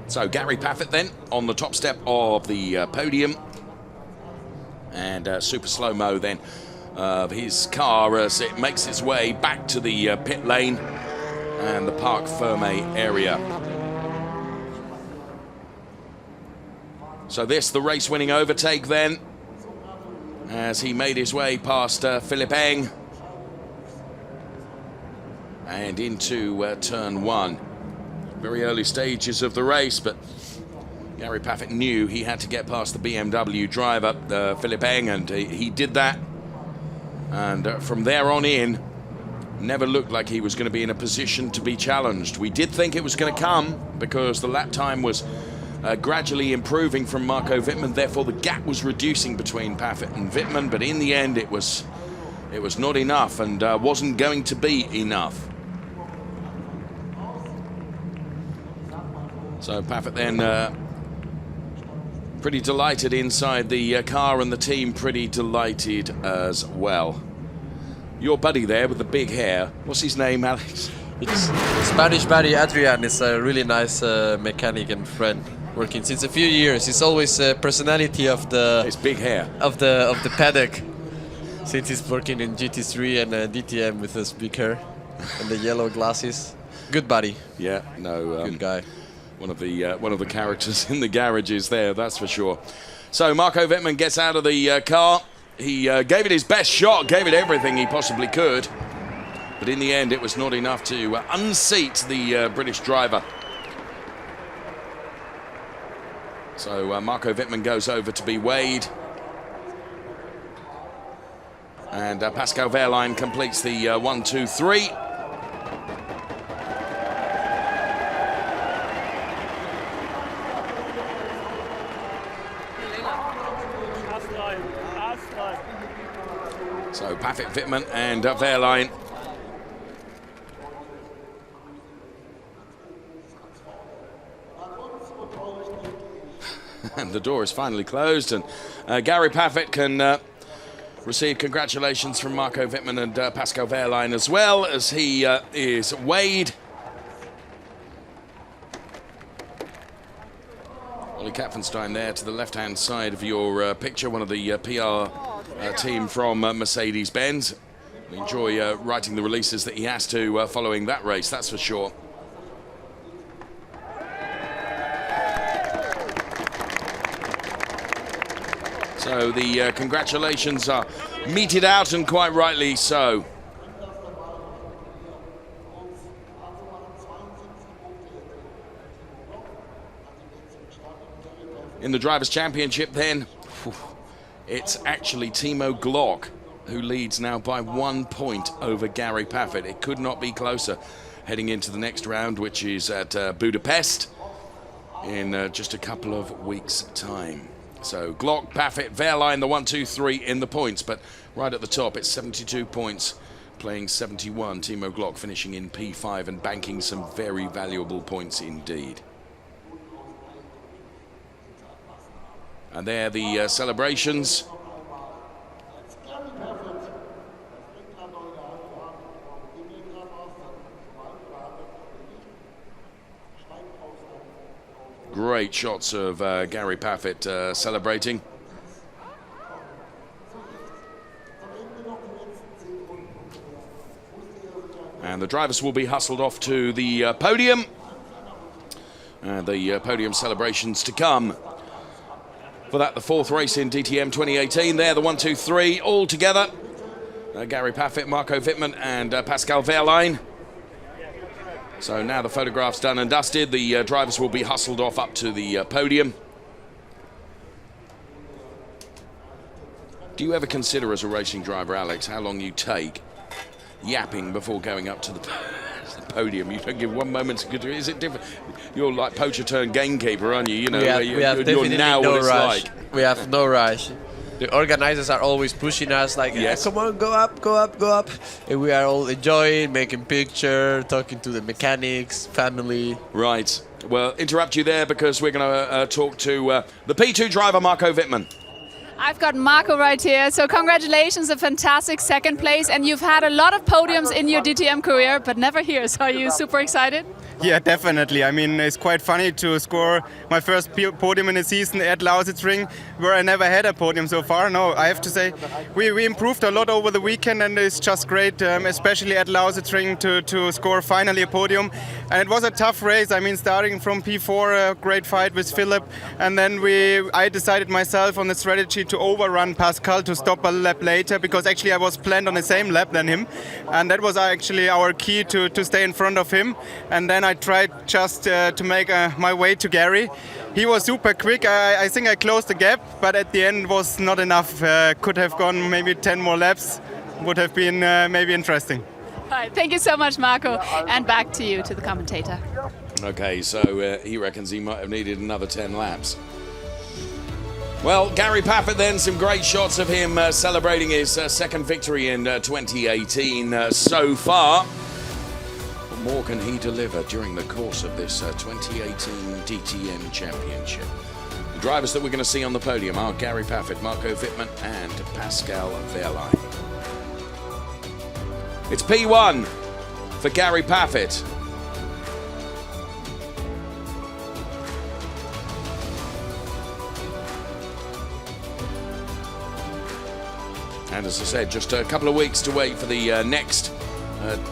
S3: So Gary Paffett then on the top step of the podium, and super slow-mo then of his car as it makes its way back to the pit lane and the Parc Fermé area. So this, the race-winning overtake then, as he made his way past Phillip and into turn 1. Very early stages of the race, but Gary Paffett knew he had to get past the BMW driver, Phillip, and he did that. And from there on in, never looked like he was going to be in a position to be challenged. We did think it was going to come because the lap time was gradually improving from Marco Wittmann, therefore the gap was reducing between Paffett and Wittmann, but in the end it was not enough, and wasn't going to be enough. So Paffett then pretty delighted inside the car, and the team pretty delighted as well. Your buddy there with the big hair, what's his name, Alex?
S7: It's Spanish buddy Adrian is a really nice mechanic and friend, working since a few years. He's always personality of the
S3: his big hair
S7: of the paddock, since he's working in GT3 and DTM with his big hair and the yellow glasses. Good buddy.
S3: Yeah, no,
S7: good guy.
S3: One of the characters in the garages there, that's for sure. So Marco Wittmann gets out of the car. He gave it his best shot, gave it everything he possibly could. But in the end, it was not enough to unseat the British driver. So Marco Wittmann goes over to be weighed. And Pascal Wehrlein completes the 1, 2, 3. So Paffett, Wittmann and Wehrlein. And the door is finally closed, and Gary Paffett can receive congratulations from Marco Wittmann and Pascal Wehrlein, as well as he is weighed. Ollie Kapfenstein there to the left-hand side of your picture, one of the PR team from Mercedes-Benz. We enjoy writing the releases that he has to following that race, that's for sure. So the congratulations are meted out, and quite rightly so. In the Drivers' Championship then, it's actually Timo Glock who leads now by 1 point over Gary Paffett. It could not be closer heading into the next round, which is at Budapest in just a couple of weeks' time. So Glock, Paffett, Wehrlein, the 1, 2, 3 in the points, but right at the top it's 72 points, playing 71. Timo Glock finishing in P5 and banking some very valuable points indeed. And there the celebrations. Great shots of Gary Paffett celebrating. And the drivers will be hustled off to the podium. The podium celebrations to come. For that, the 4th race in DTM 2018. There, the 1, 2, 3 all together. Gary Paffett, Marco Wittmann and Pascal Wehrlein. So now the photograph's done and dusted, the drivers will be hustled off up to the podium. Do you ever consider as a racing driver, Alex, how long you take yapping before going up to the podium? You don't give one moment's good. Is it different? You're like poacher turned gamekeeper, aren't you? You know,
S7: we have definitely
S3: now
S7: no
S3: what it's
S7: rush.
S3: like.
S7: We have no rush. The organizers are always pushing us like,
S3: yes.
S7: Come on, go up, go up, go up. And we are all enjoying, making pictures, talking to the mechanics, family.
S3: Right. Well, interrupt you there because we're going to talk to the P2 driver, Marco Wittmann.
S1: I've got Marco right here, so congratulations, a fantastic 2nd place, and you've had a lot of podiums in your DTM career, but never here, so are you super excited?
S9: Yeah, definitely. I mean, it's quite funny to score my first podium in the season at Lausitzring, where I never had a podium so far. No, I have to say, we improved a lot over the weekend, and it's just great, especially at Lausitzring, to score finally a podium. And it was a tough race. I mean, starting from P4, a great fight with Phillip, and then I decided myself on the strategy to overrun Pascal to stop a lap later, because actually I was planned on the same lap than him, and that was actually our key to stay in front of him. And then I tried just to make my way to Gary. He was super quick. I think I closed the gap, but at the end was not enough. Could have gone maybe 10 more laps. Would have been maybe interesting.
S1: All right, thank you so much, Marco. And back to you, to the commentator.
S3: Okay, so he reckons he might have needed another 10 laps. Well, Gary Paffett then, some great shots of him celebrating his 2nd victory in 2018 so far. What more can he deliver during the course of this 2018 DTM Championship? Drivers that we're going to see on the podium are Gary Paffett, Marco Fitmin and Pascal Wehrlein. It's P1 for Gary Paffett. And as I said, just a couple of weeks to wait for the next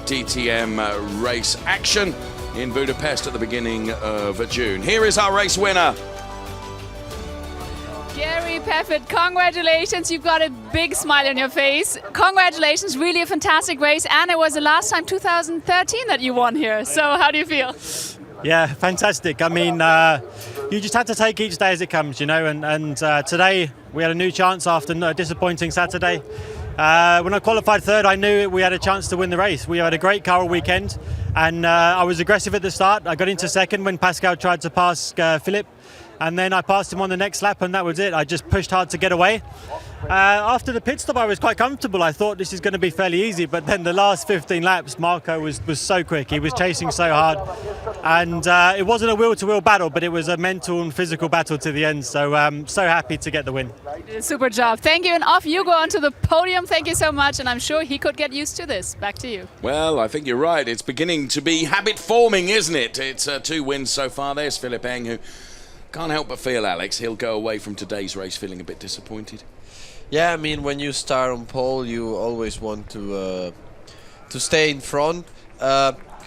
S3: DTM race action in Budapest at the beginning of June. Here is our race winner.
S1: Gary Paffett, congratulations. You've got a big smile on your face. Congratulations, really a fantastic race. And it was the last time, 2013, that you won here. So how do you feel?
S10: Yeah, fantastic. I mean, you just have to take each day as it comes, you know, and today we had a new chance after a disappointing Saturday. When I qualified third, I knew we had a chance to win the race. We had a great car all weekend, and I was aggressive at the start. I got into second when Pascal tried to pass Phillip, and then I passed him on the next lap, and that was it. I just pushed hard to get away. After the pit stop, I was quite comfortable. I thought this is going to be fairly easy, but then the last 15 laps, Marco was so quick. He was chasing so hard, and it wasn't a wheel-to-wheel battle, but it was a mental and physical battle to the end. So I'm so happy to get the win.
S1: Super job. Thank you, and off you go onto the podium. Thank you so much, and I'm sure he could get used to this. Back to you.
S3: Well, I think you're right. It's beginning to be habit-forming, isn't it? It's 2 wins so far. There's Phillip, who can't help but feel, Alex, he'll go away from today's race feeling a bit disappointed.
S7: Yeah, I mean, when you start on pole, you always want to stay in front.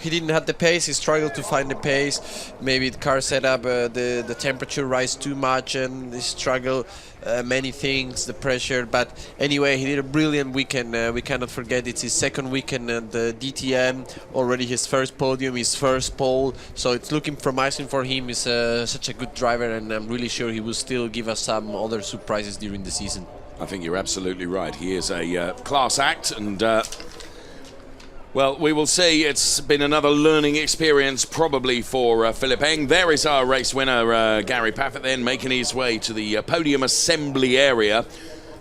S7: He didn't have the pace. He struggled to find the pace. Maybe the car setup, the temperature rise too much, and he struggled many things, the pressure. But anyway, he did a brilliant weekend. We cannot forget it's his second weekend at the DTM. Already his first podium, his first pole. So it's looking promising for him. He's such a good driver, and I'm really sure he will still give us some other surprises during the season.
S3: I think you're absolutely right. He is a class act, and well, we will see. It's been another learning experience probably for Phillip. There is our race winner, Gary Paffett, then making his way to the podium assembly area.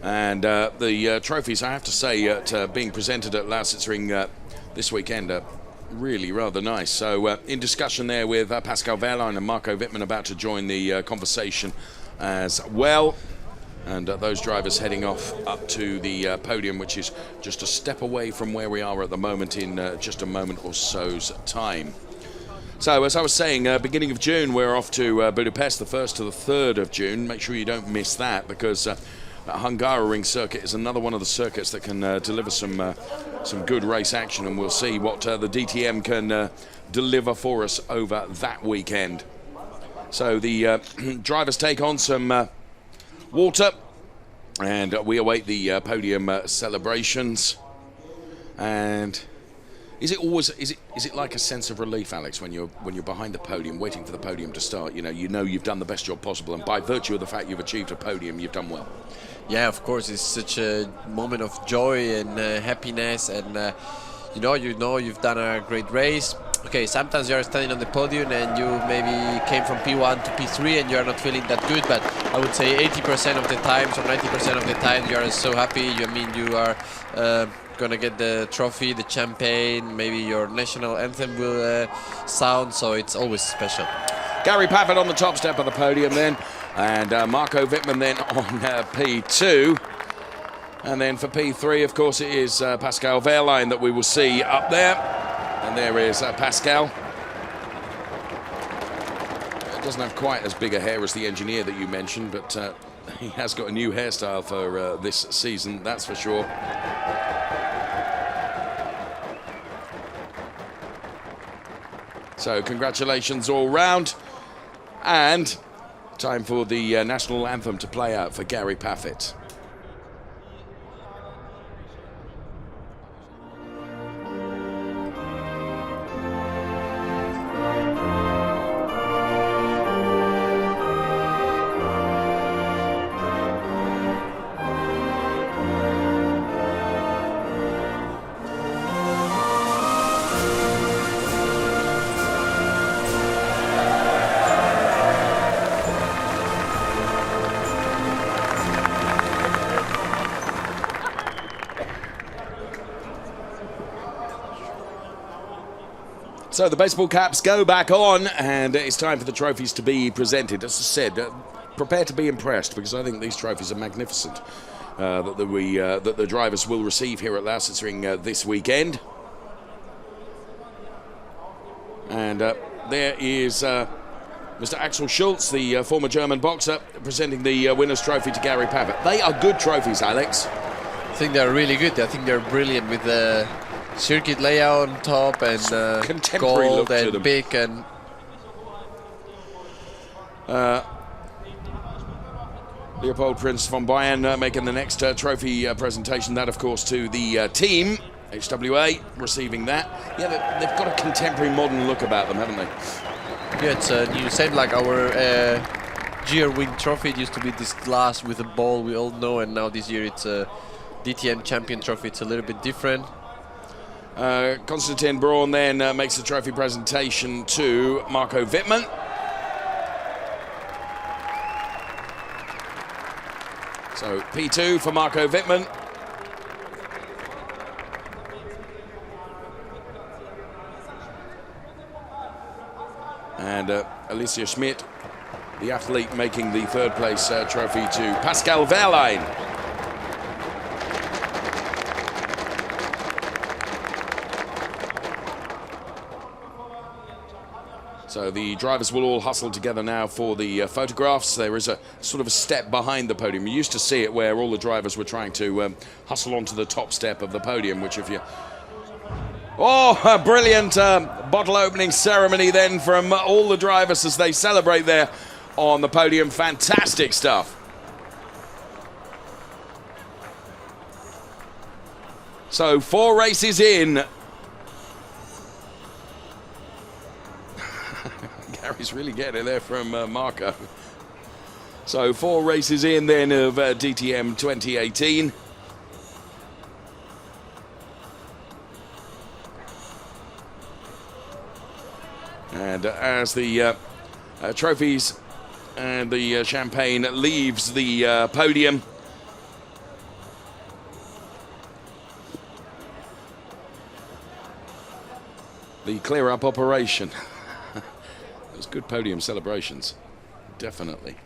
S3: And the trophies, I have to say, being presented at Lausitzring this weekend are really rather nice. So in discussion there with Pascal Wehrlein and Marco Fitmin about to join the conversation as well. And those drivers heading off up to the podium, which is just a step away from where we are at the moment in just a moment or so's time. So, as I was saying, beginning of June, we're off to Budapest, the 1st to the 3rd of June. Make sure you don't miss that, because that Hungaroring circuit is another one of the circuits that can deliver some good race action, and we'll see what the DTM can deliver for us over that weekend. So the drivers take on some water, and we await the podium celebrations. And is it like a sense of relief, Alex, when you're behind the podium, waiting for the podium to start? You know you've done the best job possible, and by virtue of the fact you've achieved a podium, you've done well.
S7: Yeah, of course, it's such a moment of joy and happiness, and you know you've done a great race. Okay, sometimes you're standing on the podium and you maybe came from P1 to P3 and you're not feeling that good, but I would say 80% of the times or 90% of the time you are so happy. You are gonna get the trophy, the champagne, maybe your national anthem will sound, so it's always special.
S3: Gary Paffett on the top step of the podium then, and Marco Fitmin then on P2. And then for P3, of course, it is Pascal Wehrlein that we will see up there. And there is Pascal. Doesn't have quite as big a hair as the engineer that you mentioned, but he has got a new hairstyle for this season, that's for sure. So congratulations all round. And time for the national anthem to play out for Gary Paffett. So the baseball caps go back on, and it's time for the trophies to be presented. As I said, prepare to be impressed, because I think these trophies are magnificent that the drivers will receive here at Lausitzring this weekend. And there is Mr. Axel Schulz, the former German boxer, presenting the winner's trophy to Gary Paffett. They are good trophies, Alex.
S7: I think they're really good. I think they're brilliant with the circuit layout on top and
S3: contemporary
S7: gold
S3: look to
S7: and
S3: them.
S7: big and
S3: Leopold Prince von Bayern making the next trophy presentation. That, of course, to the team. HWA receiving that. Yeah, they've got a contemporary modern look about them, haven't they?
S7: yeah, it's new. Same like our GR Wing trophy. It used to be this glass with a ball, we all know, and now this year it's a DTM champion trophy. It's a little bit different.
S3: Konstantin Braun then makes the trophy presentation to Marco Wittmann. So P2 for Marco Wittmann. And Alicia Schmidt, the athlete, making the third place trophy to Pascal Wehrlein. So the drivers will all hustle together now for the photographs. There is a sort of a step behind the podium. You used to see it where all the drivers were trying to hustle onto the top step of the podium, which if you... Oh, a brilliant bottle opening ceremony then from all the drivers as they celebrate there on the podium. Fantastic stuff. So 4 races in. Gary's really getting it there from Marco. So 4 races in then of DTM 2018. And as the trophies and the champagne leaves the podium, the clear-up operation. Those good podium celebrations, definitely.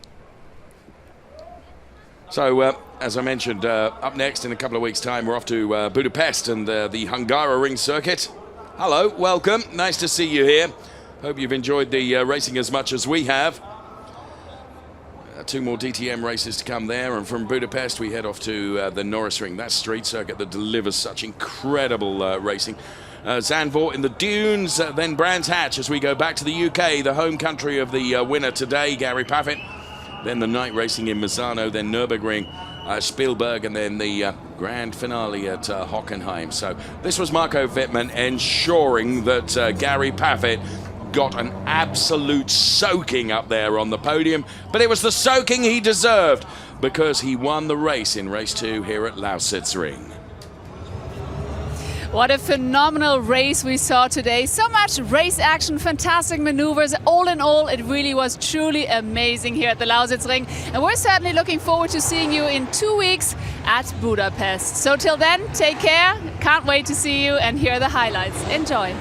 S3: So, as I mentioned, up next in a couple of weeks' time, we're off to Budapest and the Hungaroring circuit. Hello, welcome. Nice to see you here. Hope you've enjoyed the racing as much as we have. 2 more DTM races to come there, and from Budapest we head off to the Norrisring, that street circuit that delivers such incredible racing. Zandvoort in the dunes, then Brands Hatch as we go back to the UK, the home country of the winner today, Gary Paffett. Then the night racing in Misano, then Nürburgring, Spielberg, and then the grand finale at Hockenheim. So this was Marco Wittmann ensuring that Gary Paffett got an absolute soaking up there on the podium, but it was the soaking he deserved because he won the race in race 2 here at Lausitzring.
S1: What a phenomenal race we saw today. So much race action, fantastic maneuvers. All in all, it really was truly amazing here at the Lausitzring. And we're certainly looking forward to seeing you in 2 weeks at Budapest. So till then, take care. Can't wait to see you and hear the highlights. Enjoy.